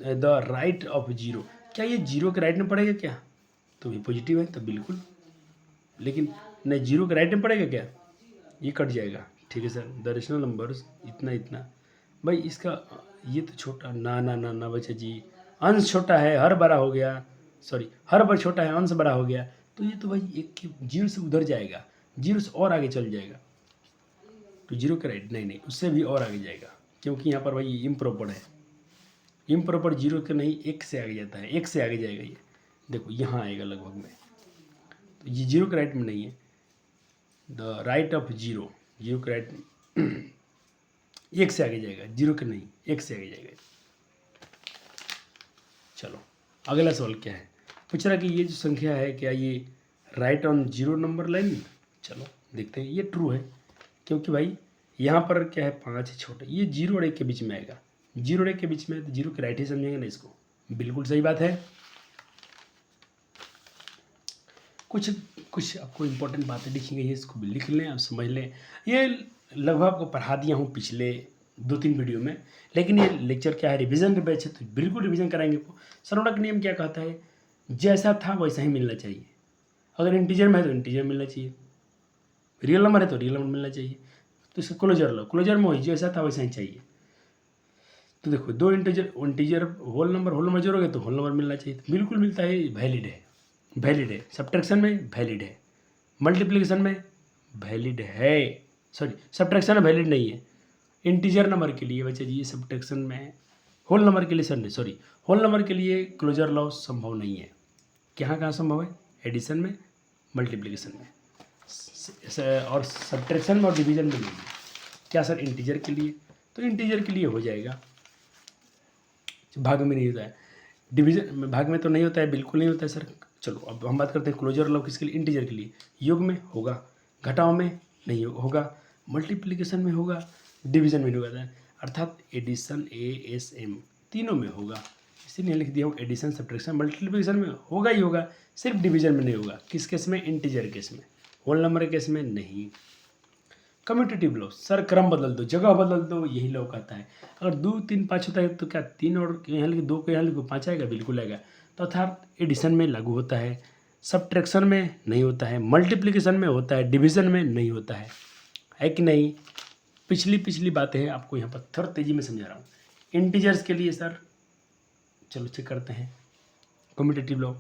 द राइट ऑफ 0। क्या ये 0 के राइट में पड़ेगा क्या, तो ये पॉजिटिव है तो बिल्कुल, लेकिन नहीं 0 के राइट में पड़ेगा क्या, ये कट जाएगा। ठीक है सर, द रेशनल नंबर्स इतना इतना, भाई इसका ये तो छोटा, ना ना ना ना बच्चा जी, अंश छोटा है हर बड़ा हो गया, सॉरी हर बार छोटा है अंश बड़ा हो गया। तो ये तो भाई 1 के 0 से उधर जाएगा, 0 से और आगे चल जाएगा। तो 0 के राइट नहीं, उससे भी और आगे जाएगा, क्योंकि यहाँ पर भाई इम्प्रॉपर है। इम्प्रॉपर 0 के नहीं, 1 से आगे जाता है, 1 से आगे जाएगा। ये देखो यहाँ आएगा लगभग में, तो ये 0 के राइट में नहीं है। द राइट ऑफ 0, 0 के राइट 1 से आगे जाएगा, 0 के नहीं 1 से आगे जाएगा। चलो अगला सवाल क्या है, पूछ रहा कि ये जो संख्या है क्या ये राइट ऑन 0 नंबर लाइन। चलो देखते हैं, ये ट्रू है, क्योंकि भाई यहाँ पर क्या है, 5 है छोटे, ये 0 और 1 के बीच में आएगा। 0 और 1 के बीच में तो 0 के राइट ही समझेंगे ना इसको, बिल्कुल सही बात है। कुछ आपको इम्पोर्टेंट बातें लिखी गई है, इसको भी लिख लें, आप समझ लें। ये लगभग आपको पढ़ा दिया हूँ पिछले 2-3 वीडियो में, लेकिन ये लेक्चर क्या है, रिवीजन के बैच है, तो बिल्कुल रिवीजन कराएंगे। सरोडा नियम क्या कहता है, जैसा था वैसा ही मिलना चाहिए। अगर इंटीजर में है तो इंटीजर मिलना चाहिए, रियल नंबर है तो रियल नंबर मिलना चाहिए। तो इसका क्लोजर लो, क्लोजर में वही जैसा था वैसा ही चाहिए। तो देखो 2 इंटीजर होल नंबर जोड़ोगे तो होल नंबर मिलना चाहिए, तो बिल्कुल मिलता है, वैलिड है। सब्ट्रैक्शन में वैलिड है, मल्टीप्लिकेशन में वैलिड है, सॉरी सब्ट्रैक्शन में वैलिड नहीं है। इंटीजर नंबर के लिए बच्चे जी सब्ट्रैक्शन में, होल नंबर के लिए सॉरी होल नंबर के लिए क्लोजर लॉ संभव नहीं है। कहाँ संभव है, एडिशन में, मल्टीप्लिकेशन में, और सब्ट्रैक्शन में और डिवीजन में नहीं है। क्या सर इंटीजर के लिए, तो इंटीजर के लिए हो जाएगा, भाग में नहीं होता है, डिवीजन भाग में तो नहीं होता है, बिल्कुल नहीं होता है सर। चलो अब हम बात करते हैं क्लोजर लॉ किसके लिए, इंटीजर के लिए। योग में होगा, घटाव में नहीं होगा, मल्टीप्लिकेशन में होगा, डिवीजन में नहीं होगा, अर्थात एडिशन ASM तीनों में होगा। इसीलिए लिख दिया हूँ, एडिशन सब्ट्रैक्शन मल्टीप्लिकेशन में होगा ही होगा, सिर्फ डिवीजन में नहीं होगा। किस केस में, इंटीजर केस में, होल नंबर केस में नहीं। कम्यूटेटिव लॉ, सर क्रम बदल दो, जगह बदल दो, यही लॉ कहता है। अगर 2 3 5 होता है तो क्या 3 और यहाँ लिखे 2 को यहाँ लिखो 5 आएगा, बिल्कुल आएगा। तो अर्थात एडिशन में लागू होता है, सब्ट्रैक्शन में नहीं होता है, मल्टीप्लिकेशन में होता है, डिवीज़न में नहीं होता है कि नहीं। पिछली बातें हैं आपको यहाँ पर थोड़ा तेज़ी में समझा रहा हूँ। इंटीजर्स के लिए सर चलो चेक करते हैं। कम्यूटेटिव लॉ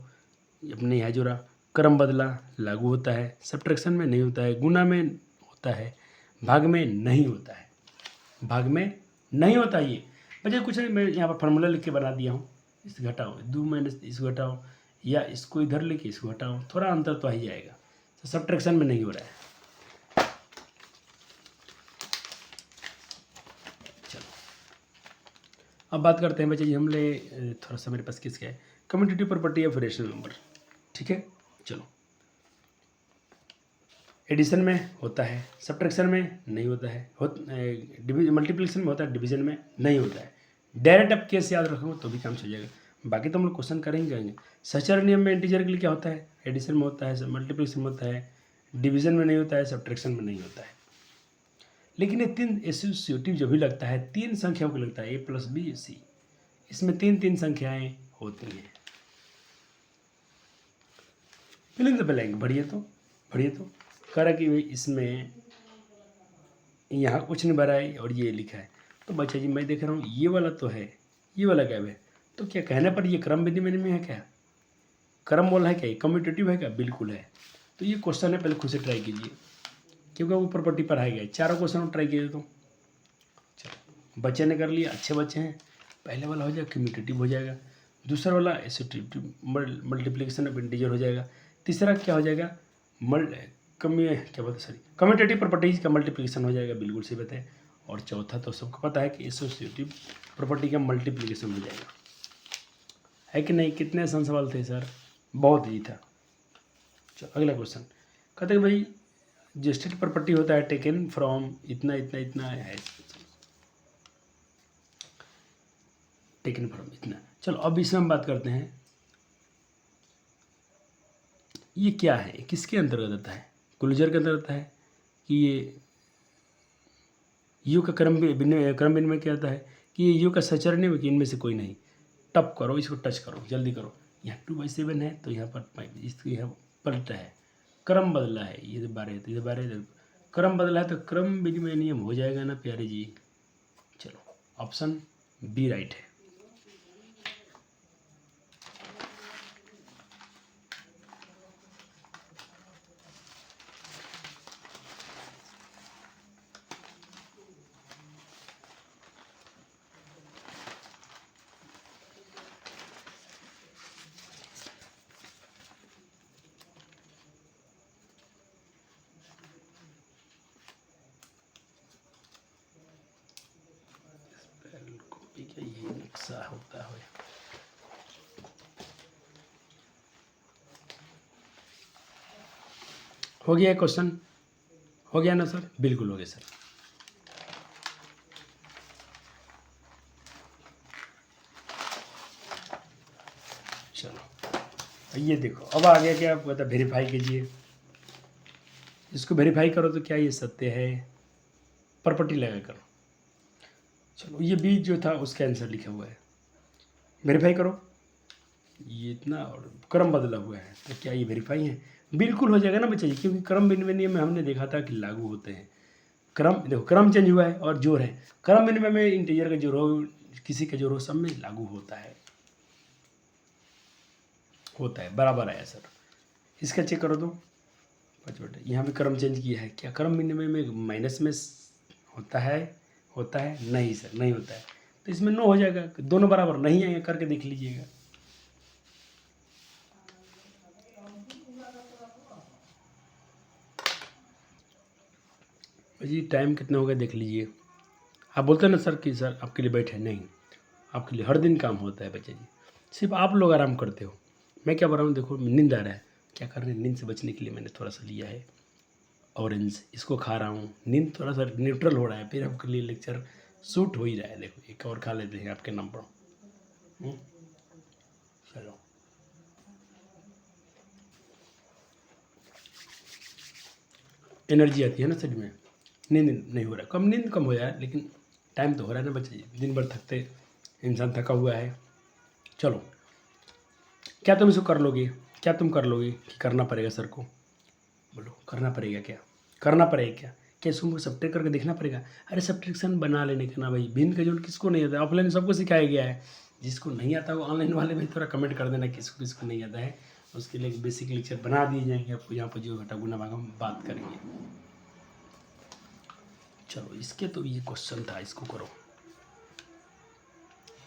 अपने यहाँ जोड़ा, क्रम बदला लागू होता है, सब्ट्रैक्शन में नहीं होता है, गुना में होता है, भाग में नहीं होता है, भाग में नहीं होता। ये वजह कुछ नहीं, मैं यहाँ पर फार्मूला लिख के बना दिया हूँ। इस घटाओ 2 माइनस इसको घटाओ, या इसको इधर लेके इसको घटाओ, थोड़ा अंतर तो आ ही जाएगा। तो सब्ट्रैक्शन में नहीं हो रहा है। चलो अब बात करते हैं बच्चे जी, हमने थोड़ा सा मेरे पास किसका है, commutative property of rational number. ठीक है, चलो एडिशन में होता है, सब्ट्रैक्शन में नहीं होता है, मल्टीप्लिकेशन में होता है, डिवीजन में नहीं होता है। डायरेक्ट अब केस याद रखोगे तो भी काम चल जाएगा। बाकी तो हम लोग क्वेश्चन करेंगे। सचर नियम में इंटीजर के लिए क्या होता है, एडिशन में होता है, मल्टीप्लिकेशन में होता है, डिवीजन में नहीं होता है, सब्ट्रैक्शन में नहीं होता है। लेकिन ये 3 एसोसिएटिव जो भी लगता है 3 संख्याओं को लगता है, a + b c, इसमें 3 संख्याएं होती हैं। फिल इन द ब्लैंक, बढ़िए तो कह रहा कि भाई इसमें यहाँ कुछ नहीं भरा है और ये लिखा है। तो बच्चा जी मैं देख रहा हूँ ये वाला तो है, ये वाला क्या है, तो क्या कहने पर ये क्रम विनिमय में है क्या, क्रम वाला है क्या, ये कम्यूटेटिव है क्या, बिल्कुल है। तो ये क्वेश्चन है, पहले खुद से ट्राई कीजिए क्योंकि वो प्रॉपर्टी पर है गया। चारों क्वेश्चन ट्राई कीजिए। तो चलो बच्चे ने कर लिया, अच्छे बच्चे हैं। पहले वाला हो जाएगा कम्यूटेटिव हो जाएगा, दूसरा वाला एसोसिएटिव मल्टीप्लिकेशन ऑफ इंटीजर हो जाएगा, तीसरा क्या हो जाएगा कम्यूटेटिव प्रॉपर्टीज का मल्टीप्लिकेशन हो जाएगा, बिल्कुल सही बताए। और चौथा तो सबको पता है कि एसोसिएटिव प्रॉपर्टी का मल्टीप्लिकेशन हो जाएगा, है कि नहीं। कितने आसान सवाल थे सर, बहुत ईजी था। चलो अगला क्वेश्चन कहते हैं भाई जो स्टेट प्रॉपर्टी होता है टेकन फ्रॉम इतना इतना इतना है, टेकन फ्रॉम इतना। चलो अब इसमें हम बात करते हैं ये क्या है, किसके अंतर्गत आता है, क्लोजर के अंतर्गत आता है कि ये यू का क्रम विनिमय क्या आता है कि ये यू का सचरण है कि इनमें से कोई नहीं। टप करो, इसको टच करो, जल्दी करो। यहाँ 2/7 है तो यहाँ पर 5, इसको यहाँ पलटा है, क्रम बदला है, ये 12 तो ये 12, क्रम बदला है तो क्रम विनिमय नियम हो जाएगा ना प्यारे जी। चलो ऑप्शन बी राइट है। क्या ये नक्शा होता है, हो गया क्वेश्चन, हो गया ना सर, बिल्कुल हो गया सर। चलो ये देखो अब आ गया क्या, आपको बता वेरीफाई कीजिए, इसको वेरीफाई करो तो क्या ये सत्य है, प्रॉपर्टी लगा करो। चलो ये बीच जो था उसका आंसर लिखा हुआ है, वेरीफाई करो। ये इतना और क्रम बदला हुआ है तो क्या ये वेरीफाई है, बिल्कुल हो जाएगा ना बच्चे, क्योंकि क्रम विनिमय नियम में हमने देखा था कि लागू होते हैं। क्रम देखो, क्रम चेंज हुआ है और जोर है, क्रम विनिमय में इंटीजर का जोर हो, किसी का जोर हो, सब में लागू होता है बराबर आया सर। इसका चेक करो तो 5 बटे, यहाँ भी क्रम चेंज किया है, क्या क्रम विनिमय में माइनस में होता है नहीं सर, नहीं होता है। तो इसमें नो हो जाएगा, दोनों बराबर नहीं आएंगे, करके देख लीजिएगा। जी टाइम कितना हो गया देख लीजिए। आप बोलते हैं ना सर कि सर आपके लिए बैठे, नहीं, आपके लिए हर दिन काम होता है बच्चे जी, सिर्फ आप लोग आराम करते हो। मैं क्या बोल रहा हूँ, देखो नींद आ रहा है, क्या कर रहे हैं, नींद से बचने के लिए मैंने थोड़ा सा लिया है ऑरेंज, इसको खा रहा हूँ, नींद थोड़ा सा न्यूट्रल हो रहा है, फिर आपके लिए लेक्चर सूट हो ही रहा है। देखो एक और खा लेते हैं आपके नाम पर। चलो एनर्जी आती है ना शरीर में, नींद नहीं हो रहा, नींद कम हो जाए, लेकिन टाइम तो हो रहा है ना बच्चे, दिन भर थकते इंसान थका हुआ है। चलो, क्या तुम इसको कर लोगे? क्या तुम कर लोगे कि करना पड़ेगा सर को? बोलो, करना पड़ेगा क्या? करना पड़ेगा क्या? क्या इसको हमको सब्ट्रैक्ट करके देखना पड़ेगा? अरे सब्ट्रैक्शन बना लेने का ना भाई, भिन्न का जोड़ किसको नहीं आता? ऑफलाइन सबको सिखाया गया है, जिसको नहीं आता वो ऑनलाइन वाले भाई थोड़ा कमेंट कर देना किसको किसको नहीं आता है। उसके लिए बेसिक लेक्चर बना दिए जाएंगे आपको, यहाँ पर जो घटा गुना भाग हम बात करेंगे। चलो, इसके तो ये क्वेश्चन था, इसको करो।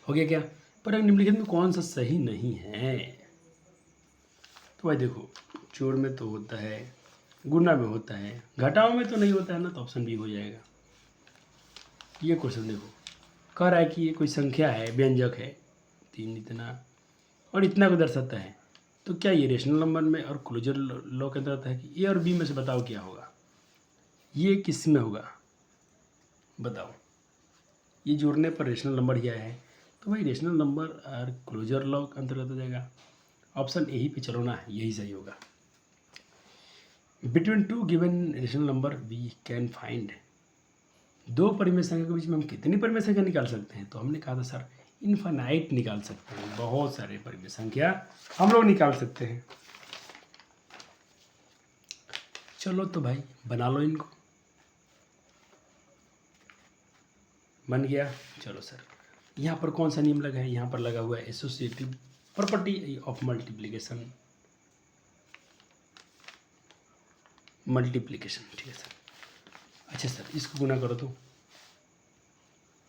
हो गया क्या? पर निम्नलिखित में कौन सा सही नहीं है? तो भाई देखो, जोड़ में तो होता है, गुना में होता है, घटाओं में तो नहीं होता है ना, तो ऑप्शन बी हो जाएगा। ये क्वेश्चन देखो, कह रहा है कि ये कोई संख्या है, व्यंजक है 3 इतना और इतना को दर्शाता है, तो क्या ये रेशनल नंबर में और क्लोजर लॉ के अंतर्गत है कि ए और बी में से बताओ क्या होगा? ये किस में होगा बताओ? ये जोड़ने पर रेशनल नंबर ही आया है, तो भाई रेशनल नंबर और क्लोजर लॉ के अंतर्गत हो जाएगा। ऑप्शन ए ही पे चलो ना, यही सही होगा। Between two given rational number we can find, दो परिमेय संख्या के बीच में हम कितनी परिमेय संख्या निकाल सकते हैं? तो हमने कहा था सर इनफाइनाइट निकाल सकते हैं, बहुत सारे परिमेय संख्या हम लोग निकाल सकते हैं। चलो तो भाई बना लो इनको, बन गया। चलो सर, यहाँ पर कौन सा नियम लगा है? यहाँ पर लगा हुआ है associative property of multiplication, multiplication, ठीक है सर। अच्छा सर, इसको गुना करो तो,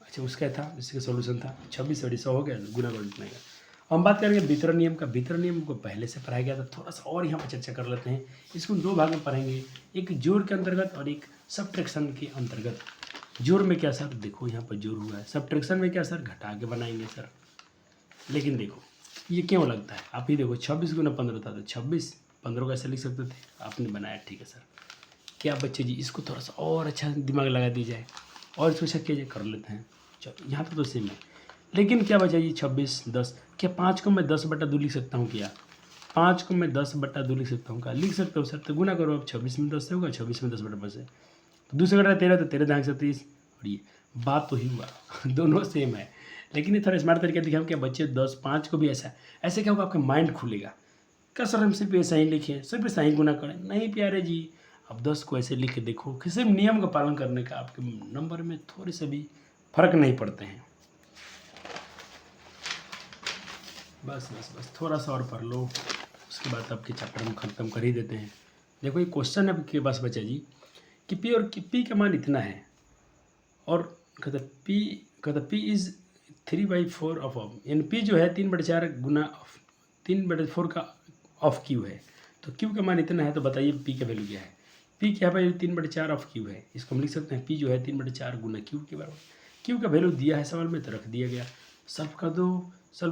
अच्छा उसका था, इसका सॉल्यूशन था 26 और 100 हो गया, गुना कर इतना ही। हम बात करेंगे वितरण नियम का। वितरण नियम को पहले से पढ़ाया गया था, थोड़ा सा और यहाँ पर चर्चा कर लेते हैं। इसको दो भाग में पढ़ेंगे, एक जोड़ के अंतर्गत और एक सब्ट्रैक्शन के अंतर्गत। जोड़ में क्या सर? देखो यहाँ पर जोड़ हुआ है। सब्ट्रैक्शन में क्या सर? घटा के बनाएंगे सर। लेकिन देखो ये क्यों लगता है, आप ही देखो 26 गुना 15 था, तो 26 15 को ऐसे लिख सकते थे, आपने बनाया, ठीक है सर। क्या बच्चे जी, इसको थोड़ा सा और अच्छा दिमाग लगा दी जाए और इसको अच्छा किया जाए, कर लेते हैं। चलो, यहाँ तक तो सेम है, लेकिन क्या बचा जी 26 10, क्या 5 को मैं 10/2 लिख सकता हूँ? क्या 5 को मैं 10/2 लिख सकता हूँ? क्या लिख सकते हो सर? तो गुना करो, अब 26 में 10 से होगा, 26 में 10/5 से, तो दूसरे घटा 13, तो 13 दाएं 30, और ये बात तो ही हुआ दोनों सेम है, लेकिन ये थोड़ा स्मार्ट तरीका दिखाऊँ क्या बच्चे? 10 5 को भी ऐसा, ऐसे क्या होगा, आपका माइंड खुलेगा। क्या सर हम सिर्फ ऐसा ही लिखें, सिर्फ ऐसा ही गुना करें? नहीं प्यारे जी, अब 10 को ऐसे लिख के देखो, किसी नियम का पालन करने का आपके नंबर में थोड़े से भी फर्क नहीं पड़ते हैं। बस बस बस थोड़ा सा और पढ़ लो, उसके बाद आपके चैप्टर हम ख़त्म कर ही देते हैं। देखो ये क्वेश्चन है आपके पास बच्चा जी कि पी और पी का मान इतना है, और कहता पी इज़ 3/4 ऑफ यानी पी जो है 3/4 गुना 3/4 का ऑफ क्यू है, तो क्यू का मान इतना है, तो बताइए पी का वैल्यू क्या है? पी क्या है भाई? 3/4 ऑफ क्यू है, इसको हम लिख सकते हैं पी जो है 3/4 गुना क्यू के बराबर। क्यू का वैल्यू दिया है सवाल में, तो रख दिया गया। सॉल्व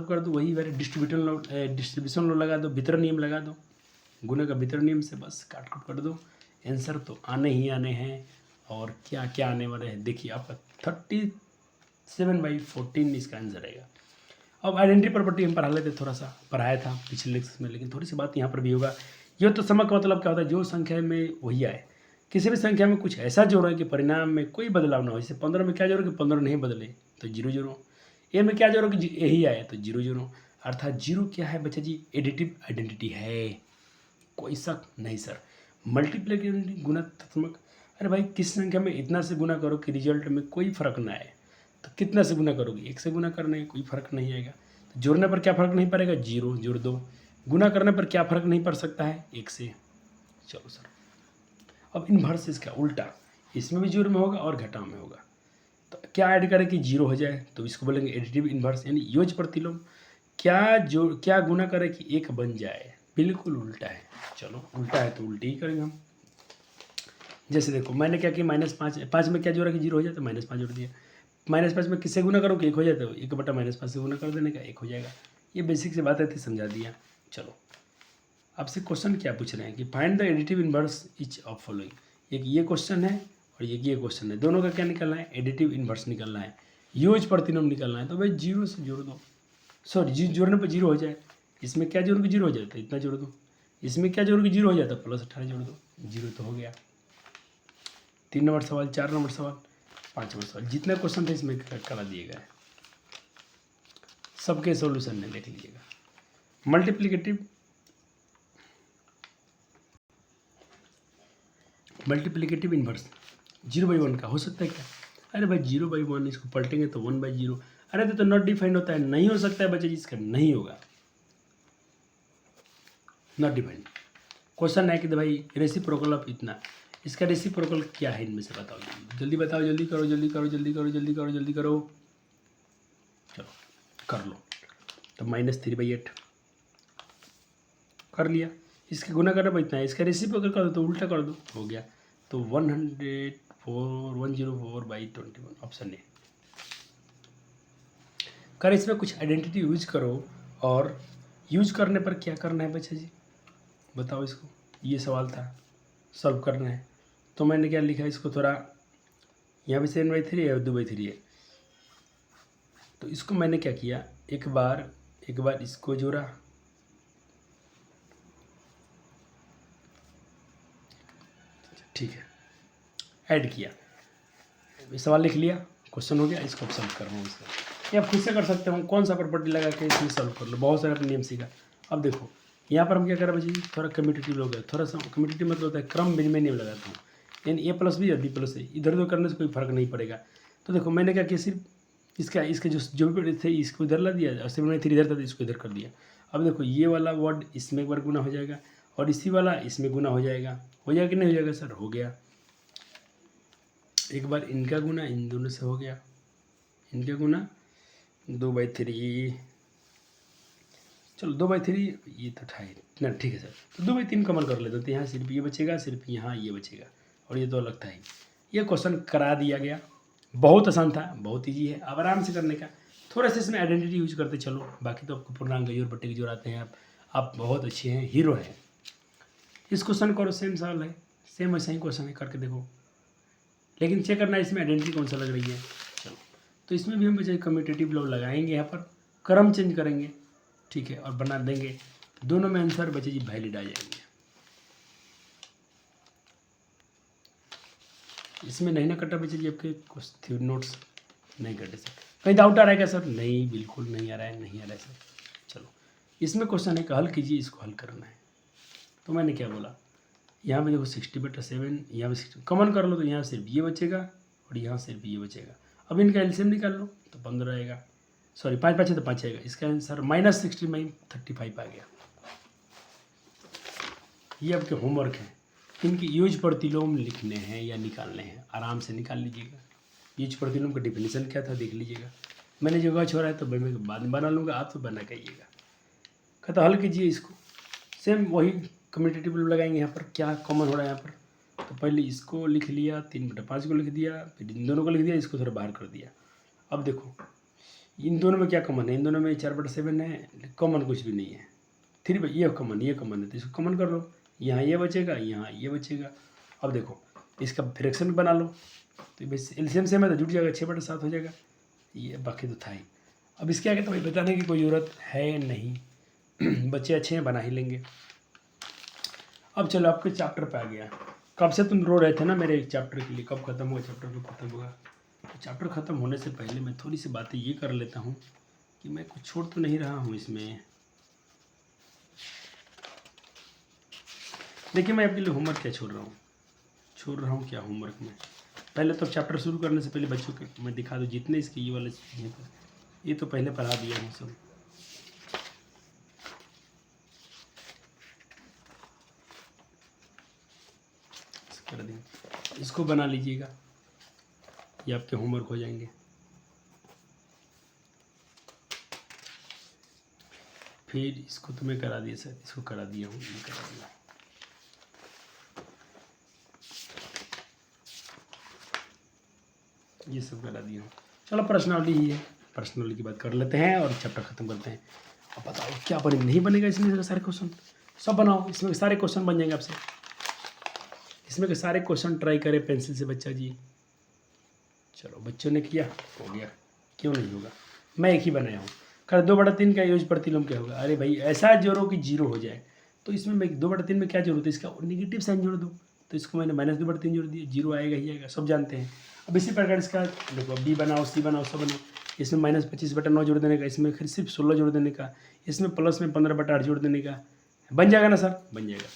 कर दो, वही वाले डिस्ट्रीब्यूशन लॉ लगा दो, वितरण नियम लगा दो, गुना का वितरण नियम से बस काट कर दो। आंसर तो आने ही आने हैं, और क्या क्या आने वाले हैं देखिए, आपका 37/14 इसका आंसर रहेगा। अब आइडेंटिटी प्रॉपर्टी हम पढ़ा लेते, थोड़ा सा पढ़ाया था पिछले लेक्चर में, लेकिन थोड़ी सी बात यहाँ पर भी होगा। ये तो समझ का मतलब क्या होता है? जो संख्या में वही आए, किसी भी संख्या में कुछ ऐसा जोड़ें कि परिणाम में कोई बदलाव ना हो। जैसे 15 में क्या जोड़ो कि 15 नहीं बदले तो 0 0, ए में क्या जोड़ो कि यही आए तो 0 0, अर्थात 0 क्या है बच्चा जी? एडिटिव आइडेंटिटी है, कोई शक नहीं सर। मल्टीप्लिकेटिव गुणात्मक, अरे भाई किस संख्या में इतना से गुना करो कि रिजल्ट में कोई फर्क ना आए, तो कितना से गुना करोगे? 1 से गुना करने कोई फर्क नहीं आएगा। तो जोड़ने पर क्या फर्क नहीं पड़ेगा? 0 जोड़ दो। गुना करने पर क्या फर्क नहीं पड़ सकता है? 1 से। चलो सर, अब इन्वर्स इसका उल्टा, इसमें भी जोड़ में होगा और घटाव में होगा, तो क्या ऐड करें कि 0 हो जाए? तो इसको बोलेंगे एडिटिव इन्वर्स, यानी योज प्रतिलोम। क्या गुना करें कि 1 बन जाए? बिल्कुल उल्टा है। चलो उल्टा है तो उल्टी ही करेंगे हम। जैसे देखो मैंने क्या किया, -5 में क्या जोड़ा कि 0 हो जाए, तो -5 जोड़ दिया। -5 में किससे गुना करो कि 1 हो जाए, तो 1/-5 से गुना कर देने का 1 हो जाएगा। ये बेसिक से बात थी, समझा दिया। चलो आपसे क्वेश्चन क्या पूछ रहे हैं कि find the additive inverse each of following. एक ये क्वेश्चन है और एक ये क्वेश्चन है, दोनों का क्या निकलना है? एडिटिव इन्वर्स निकलना है, यूज प्रतिलोम निकलना है। तो भाई 0 से जोड़ दो, सॉरी जोड़ने पर 0 हो जाए, इसमें क्या जोड़ के 0 हो जाए तो इतना जोड़ दो, इसमें क्या जोड़ के 0 हो जाए तो +18 जोड़ दो, 0 तो हो गया। 3 नंबर सवाल, 4 नंबर सवाल, 5 नंबर सवाल, जितने क्वेश्चन थे इसमें करा दिए गए, सबके सॉल्यूशन में लिख लीजिएगा। मल्टीप्लिकेटिव इन्वर्स 0/1 का हो सकता है क्या? अरे भाई 0/1 इसको पलटेंगे तो 1/0। अरे तो नॉट डिफाइंड होता है, नहीं हो सकता है बच्चे जी, इसका नहीं होगा, नॉट डिफाइंड। क्वेश्चन है कि भाई रेसिप्रोकल ऑफ इतना, इसका रेसिप्रोकल क्या है इनमें से बताओ, जल्दी बताओ, जल्दी करो, जल्दी करो, जल्दी करो, जल्दी करो, जल्दी करो, चलो कर लो। तो -3/8 कर लिया, इसके गुना करना पर इतना है, इसका रेसिप्रोकल कर दो तो उल्टा कर दो, हो गया। तो 104/21 ऑप्शन ए। कर इसमें कुछ आइडेंटिटी यूज करो, और यूज करने पर क्या करना है बच्चा जी बताओ इसको, ये सवाल था, सॉल्व करना है। तो मैंने क्या लिखा, इसको थोड़ा यहाँ पे 7/3 है, 2/3 है, तो इसको मैंने क्या किया, एक बार इसको जोड़ा, ठीक है, ऐड किया, सवाल लिख लिया, क्वेश्चन हो गया, इसको अब सॉल्व कर रहा हूँ इसका। ये आप खुद से कर सकते हो, कौन सा प्रॉपर्टी लगा के इसमें सॉल्व कर लो, बहुत सारे अपने नियम सीखा। अब देखो यहाँ पर हम क्या करें बच्चे, थोड़ा कम्यूटेटिव लोग है, थोड़ा सा कम्यूटेटिव मतलब होता है क्रम में नियम लगाता हूँ, यानी A+B और B+A, इधर उधर करने से कोई फर्क नहीं पड़ेगा। तो देखो मैंने क्या किया, सिर्फ इसके जो भी थे इसको इधर ला दिया, और 7/3 इधर था तो इसको इधर कर दिया। अब देखो ये वाला वर्ड इसमें एक बार गुना हो जाएगा, और इसी वाला इसमें गुना हो जाएगा कि नहीं हो जाएगा सर, हो गया। एक बार इनका गुना इन दोनों से हो गया, इनका गुना 2/3, चलो 2/3, ये तो था ना, ठीक है सर। तो 2/3 कॉमन कर लेते, तो यहाँ सिर्फ ये बचेगा, सिर्फ यहाँ ये बचेगा, और ये तो अलग था ही। ये क्वेश्चन करा दिया गया, बहुत आसान था, बहुत ईजी है, अब आराम से करने का। थोड़ा सा इसमें आइडेंटिटी यूज करते चलो, बाकी तो आपको पूर्णांक जोड़ बट्टे की जोड़ाते हैं आप बहुत अच्छे हैं, हीरो हैं। इस क्वेश्चन करो, सेम सवाल है, सेम ऐसा ही क्वेश्चन है, करके देखो, लेकिन चेक करना इसमें आइडेंटिटी कौन सा लग रही है। चलो तो इसमें भी हम बच्चे कम्यूटेटिव लोग लगाएंगे, यहाँ पर क्रम चेंज करेंगे, ठीक है, और बना देंगे, दोनों में आंसर बच्चे जी वैलिड आ जाएंगे। इसमें नहीं ना कटा बच्चे जी, आपके कुछ नोट्स नहीं कटे सर, कहीं डाउट आ रहा है क्या सर? नहीं, बिल्कुल नहीं आ रहा है, नहीं आ रहा है सर। चलो इसमें क्वेश्चन है कि हल कीजिए, इसको हल करना है। तो मैंने क्या बोला, यहाँ पे देखो 60/7, यहाँ पे 60 कॉमन कर लो, तो यहाँ सिर्फ ये बचेगा और यहाँ सिर्फ ये बचेगा। अब इनका एलसीएम निकाल लो तो 15 आएगा, सॉरी 5 5 है तो 5 आएगा, इसका आंसर -60 35 आ गया। ये आपके होमवर्क है, इनकी यूज प्रतिलोम लिखने हैं या निकालने हैं, आराम से निकाल लीजिएगा। यूज प्रतिलोम का डिफिनीशन क्या था देख लीजिएगा, मैंने जो छोड़ा है तो मैं बाद में बना लूँगा, आप तो बना कहिएगा। कहता हल कीजिए इसको, सेम वही कम्यूटेटिव लगाएंगे। यहाँ पर क्या कॉमन हो रहा है यहाँ पर, तो पहले इसको लिख लिया, 3/5 को लिख दिया, फिर इन दोनों को लिख दिया, इसको थोड़ा बाहर कर दिया। अब देखो इन दोनों में क्या कॉमन है, इन दोनों में 4/7 है, कॉमन कुछ भी नहीं है। 3 ये कॉमन है, तो इसको कॉमन कर लो, यहाँ ये बचेगा, यहाँ ये बचेगा। अब देखो इसका फ्रैक्शन बना लो, तो बस एलसीएम से में तो जुट जाएगा, 6/7 हो जाएगा, ये बाकी तो था ही। अब इसके आगे तो भाई बताने की कोई ज़रूरत है नहीं, बच्चे अच्छे हैं, बना ही लेंगे। अब चलो आपके चैप्टर पे आ गया, कब से तुम रो रहे थे ना मेरे चैप्टर के लिए, कब खत्म होगा चैप्टर, कब खत्म होगा। तो चैप्टर ख़त्म होने से पहले मैं थोड़ी सी बातें ये कर लेता हूँ कि मैं कुछ छोड़ तो नहीं रहा हूँ इसमें। देखिए मैं आपके लिए होमवर्क क्या छोड़ रहा हूँ क्या होमवर्क में। पहले तो चैप्टर शुरू करने से पहले बच्चों के मैं दिखा दूँ जितने इसके ये वाले ये तो पहले पढ़ा दिया हूँ सब। कर दें, इसको बना लीजिएगा, ये आपके होमवर्क हो जाएंगे। फिर इसको तो मैं करा दिया सर, इसको करा दिया हूँ, ये करा दिया। ये सब करा दिया हूँ। चलो पर्सनालिटी ही है, पर्सनालिटी की बात कर लेते हैं और चैप्टर ख़त्म करते हैं। अब बताओ क्या बने, नहीं बनेगा इसमें सारे क्वेश्चन, सब बनाओ, इसमें सारे क्वेश्चन बन जाएंगे आपसे। इसमें के सारे क्वेश्चन ट्राई करें पेंसिल से बच्चा जी। चलो बच्चों ने किया, हो गया, क्यों नहीं होगा। मैं एक ही बनाया हूँ, कर 2/3 का यूज प्रतिलोम क्या होगा। अरे भाई ऐसा जोड़ो कि 0 हो जाए, तो इसमें मैं 2/3 में क्या जरूरत है, इसका नेगेटिव साइन जोड़ दो, तो इसको मैंने -2/3 जोड़ दिया, 0 आएगा ही आएगा, सब जानते हैं। अब इसी प्रकार इसका देखो, बी बनाओ, सी बनाओ, सब बनाओ। इसमें -25/9 जोड़ देने का, इसमें फिर सिर्फ 16 जोड़ देने का, इसमें प्लस में 15/8 जोड़ देने का, बन जाएगा ना सर? बन जाएगा।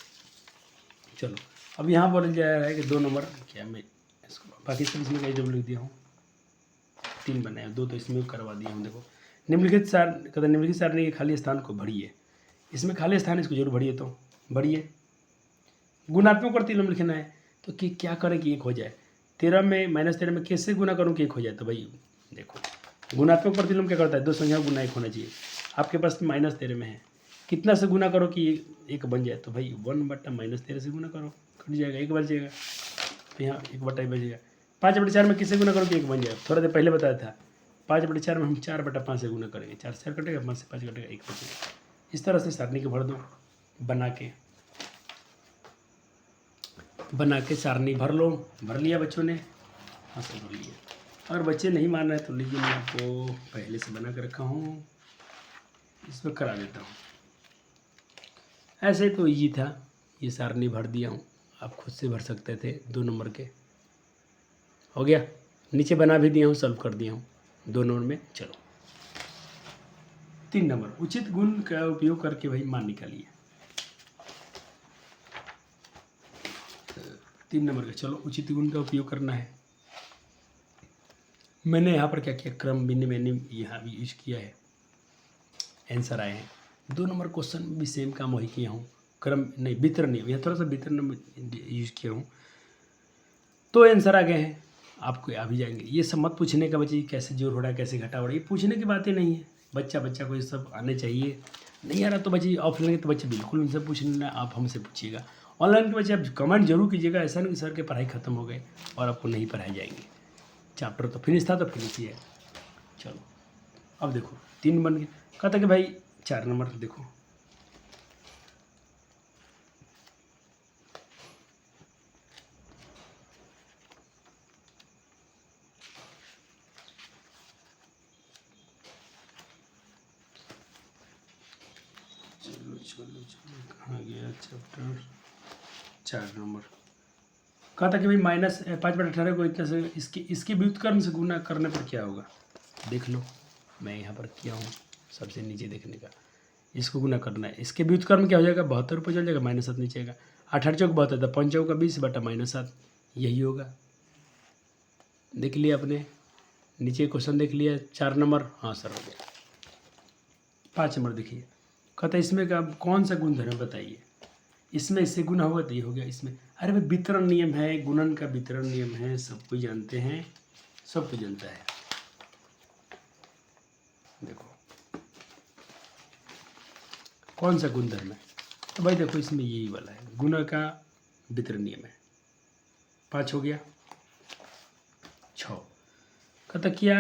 चलो अब यहाँ बोला जा रहा है कि 2 नंबर क्या, मैं इसको बाकी सब इसमें कई जब लिख दिया हूँ, 3 बनाया, 2 तो इसमें करवा दिया हूँ। देखो निम्नलिखित सारणी के खाली स्थान को भरिए। इसमें खाली स्थान, इसको जरूर भरिए, तो भरिए। गुणात्मक प्रतिलोम लिखना है तो कि क्या करें कि 1 हो जाए। 13 में -13 में कैसे गुना करूँ कि 1 हो जाए? तो भाई देखो, गुणात्मक प्रतिलोम क्या करता है, 2 संख्या गुना 1 होना चाहिए। आपके पास -13 में है, कितना से गुना करो कि 1 बन जाए? तो भाई 1/-13 से गुना करो, कट जाएगा, 1 बच जाएगा। तो यहाँ 1/1 बचेगा। 5/4 में किससे गुना करो कि 1 बन जाएगा? थोड़ा देर पहले बताया था। 5/4 में हम 4/5 से गुना करेंगे, 4 से 4 कटेगा, 5 से 5 कटेगा, 1 बचेगा। इस तरह से सारणी को भर दो, बना के सारणी भर लो। भर लिया बच्चों ने? हाँ सर, भर लिया। अगर बच्चे नहीं मान रहे तो लीजिए, मैं आपको पहले से बना के रखा हूँ, इसमें करा देता हूँ। ऐसे तो ईजी था, ये सारणी भर दिया हूँ, आप खुद से भर सकते थे। 2 नंबर के हो गया, नीचे बना भी दिया हूँ, सॉल्व कर दिया हूँ 2 नंबर में। चलो 3 नंबर, उचित गुण का उपयोग करके भाई मान निकालिए। 3 नंबर का, चलो उचित गुण का उपयोग करना है। मैंने यहाँ पर क्या किया, क्रम बिन्नी मैंने यहाँ भी यूज किया है, आंसर आए हैं। 2 नंबर क्वेश्चन भी सेम काम वही किया हूँ, क्रम नहीं, वितरण नियम, यहाँ थोड़ा सा वितरण यूज किया हूँ, तो आंसर आ गए हैं। आपको आ भी जाएंगे। ये सब मत पूछने का बच्चे कैसे जोड़ हो रहा है, कैसे घटा हो रहा है, ये पूछने की बातें नहीं है। बच्चा को ये सब आने चाहिए। नहीं आ रहा तो बच्चे ऑफलाइन के तो बच्चे बिल्कुल उनसे पूछ लेना, आप हमसे पूछिएगा। ऑनलाइन के बच्चे आप कमेंट जरूर कीजिएगा, ऐसा नहीं कि सर के पढ़ाई ख़त्म हो गए और आपको नहीं पढ़ाए जाएंगे। चैप्टर तो फिनिश था तो फिनिश ही है। चलो अब देखो 3 बन गए। कहता कि भाई 4 नंबर देखो, चलो कहाँ गया चैप्टर, 4 नंबर। कहा था कि भाई -5/18 को इतना से इसके व्युत्क्रम से गुना करने पर क्या होगा? देख लो, मैं यहाँ पर किया हूँ, सबसे नीचे देखने का, इसको गुना करना है। इसके व्युत्क्रम क्या हो जाएगा, 72 पर चल जाएगा, -7 नीचे आएगा। 18 चौक 72 था, 5 चौक 20 बटा -7, यही होगा। देख लिया आपने, नीचे क्वेश्चन देख लिया। 4 नंबर, हाँ सर हो गया। 5 नंबर देखिए, कहता है इसमें का कौन सा गुणधर्म बताइए। इसमें इससे गुना होगा तो ये हो गया इसमें। अरे भाई वितरण नियम है, गुणन का वितरण नियम है, सब कोई जानते हैं, सब कोई जानता है। देखो कौन सा गुणधर्म है, तो भाई देखो इसमें यही वाला है, गुना का वितरण नियम है। 5 हो गया। 6 कहता क्या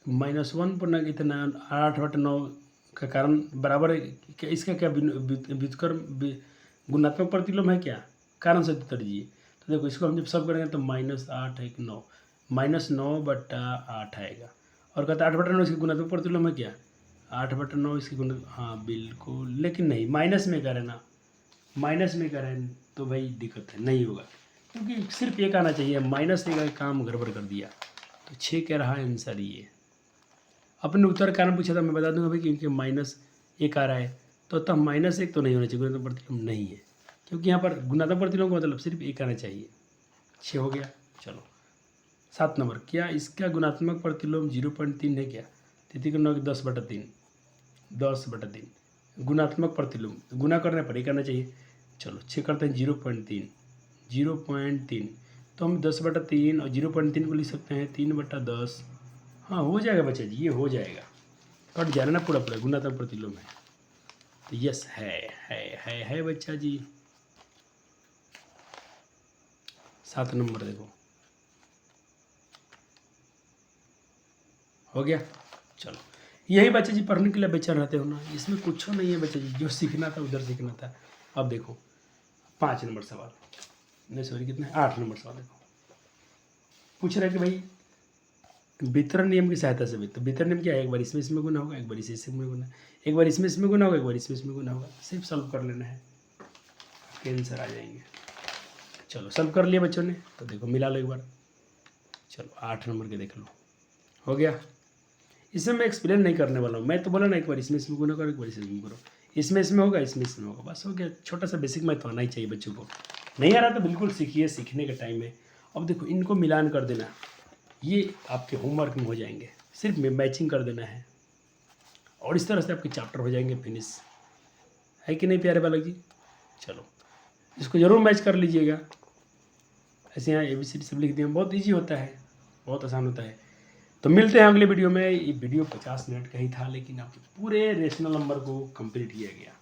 -1 पूर्णांक इतना 8/9 का कारण बराबर है क्या? इसका क्या व्युत्क्रम गुणात्मक प्रतिलोम है क्या? कारण से उत्तर दीजिए। तो देखो इसको हम जब सब करेंगे तो -8 है कि 9, -9/8 आएगा। और कहता 8/9 इसकी गुणात्मक प्रतिलोम है क्या? 8/9 इसकी गुण, हाँ बिल्कुल, लेकिन नहीं, माइनस में करें ना, माइनस में करें तो भाई दिक्कत है, नहीं होगा, क्योंकि सिर्फ 1 आना चाहिए, माइनस का काम गड़बड़ कर दिया। तो 6 कह रहा है आंसर ये। अपने उत्तर कारण पूछा था, मैं बता दूंगा भाई, क्योंकि -1 आ रहा है तो तब -1 तो नहीं होना चाहिए, गुणात्मक प्रतिलोम नहीं है, क्योंकि यहाँ पर गुणात्मक प्रतिलोम का मतलब सिर्फ 1 आना चाहिए। 6 हो गया। चलो 7 नंबर, क्या इसका गुणात्मक प्रतिलोम 0.3 है क्या? 3×9 10/3, 10/3 गुणात्मक प्रतिलोम, गुना करने पर 1 आना चाहिए। चलो 6 करते हैं, 0.3, 0.3 तो हम 10/3 और 0.3 को लिख सकते हैं 3/10। हाँ हो जाएगा बच्चा जी, ये हो जाएगा, कट जाना ना पूरा पूरा, गुणात्मक प्रतिलोम है। तो यस है बच्चा जी। 7 नंबर देखो, हो गया। चलो यही बच्चा जी पढ़ने के लिए बेचैन रहते हो ना, इसमें कुछ नहीं है बच्चा जी, जो सीखना था उधर सीखना था। अब देखो 5 नंबर सवाल, नहीं सॉरी कितना है, 8 नंबर सवाल देखो, पूछ रहा है कि भाई वितरण नियम की सहायता से, तो वितरण नियम क्या है, एक बार इसमें गुना होगा, एक बार इसमें गुना, एक बार इसमें गुना होगा, एक बार इसमें गुना होगा, सिर्फ सॉल्व कर लेना है, आपके आंसर आ जाएंगे। चलो सॉल्व कर लिया बच्चों ने, तो देखो मिला लो एक बार। चलो 8 नंबर के देख लो, हो गया। इसमें मैं एक्सप्लेन नहीं करने वाला हूँ, मैं तो बोला ना एक बार इसमें गुना करो, एक बार इसमें करो, इसमें होगा, इसमें होगा, बस हो गया। छोटा सा बेसिक मैथ तो आना ही चाहिए बच्चों को। नहीं आ रहा तो बिल्कुल सीखिए, सीखने का टाइम है। अब देखो इनको मिलान कर देना, ये आपके होमवर्क में हो जाएंगे, सिर्फ मैचिंग कर देना है और इस तरह से आपके चैप्टर हो जाएंगे फिनिश, है कि नहीं प्यारे बालक जी। चलो इसको ज़रूर मैच कर लीजिएगा। ऐसे यहाँ ABCD सब लिख दिए, बहुत ईजी होता है, बहुत आसान होता है। तो मिलते हैं अगले वीडियो में। ये वीडियो 50 मिनट का ही था, लेकिन आपके पूरे रेशनल नंबर को कंप्लीट किया गया।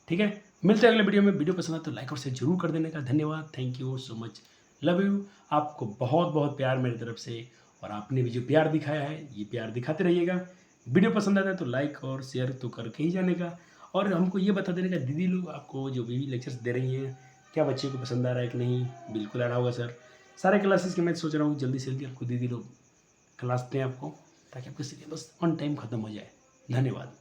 ठीक है, मिलते हैं अगले वीडियो में। वीडियो पसंद आए तो लाइक और शेयर जरूर कर देने का। धन्यवाद, thank you so much, love you. आपको बहुत बहुत प्यार मेरी तरफ से, और आपने भी जो प्यार दिखाया है ये प्यार दिखाते रहिएगा। वीडियो पसंद आता है तो लाइक और शेयर तो करके ही जाने का, और हमको ये बता देने का दीदी लोग आपको जो भी लेक्चर्स दे रही हैं क्या बच्चे को पसंद आ रहा है कि नहीं। बिल्कुल आ रहा होगा सर, सारे क्लासेस के मैं सोच रहा हूँ जल्दी से जल्दी आपको दीदी लोग क्लास दें आपको, ताकि आपका सिलेबस ऑन टाइम ख़त्म हो जाए। धन्यवाद।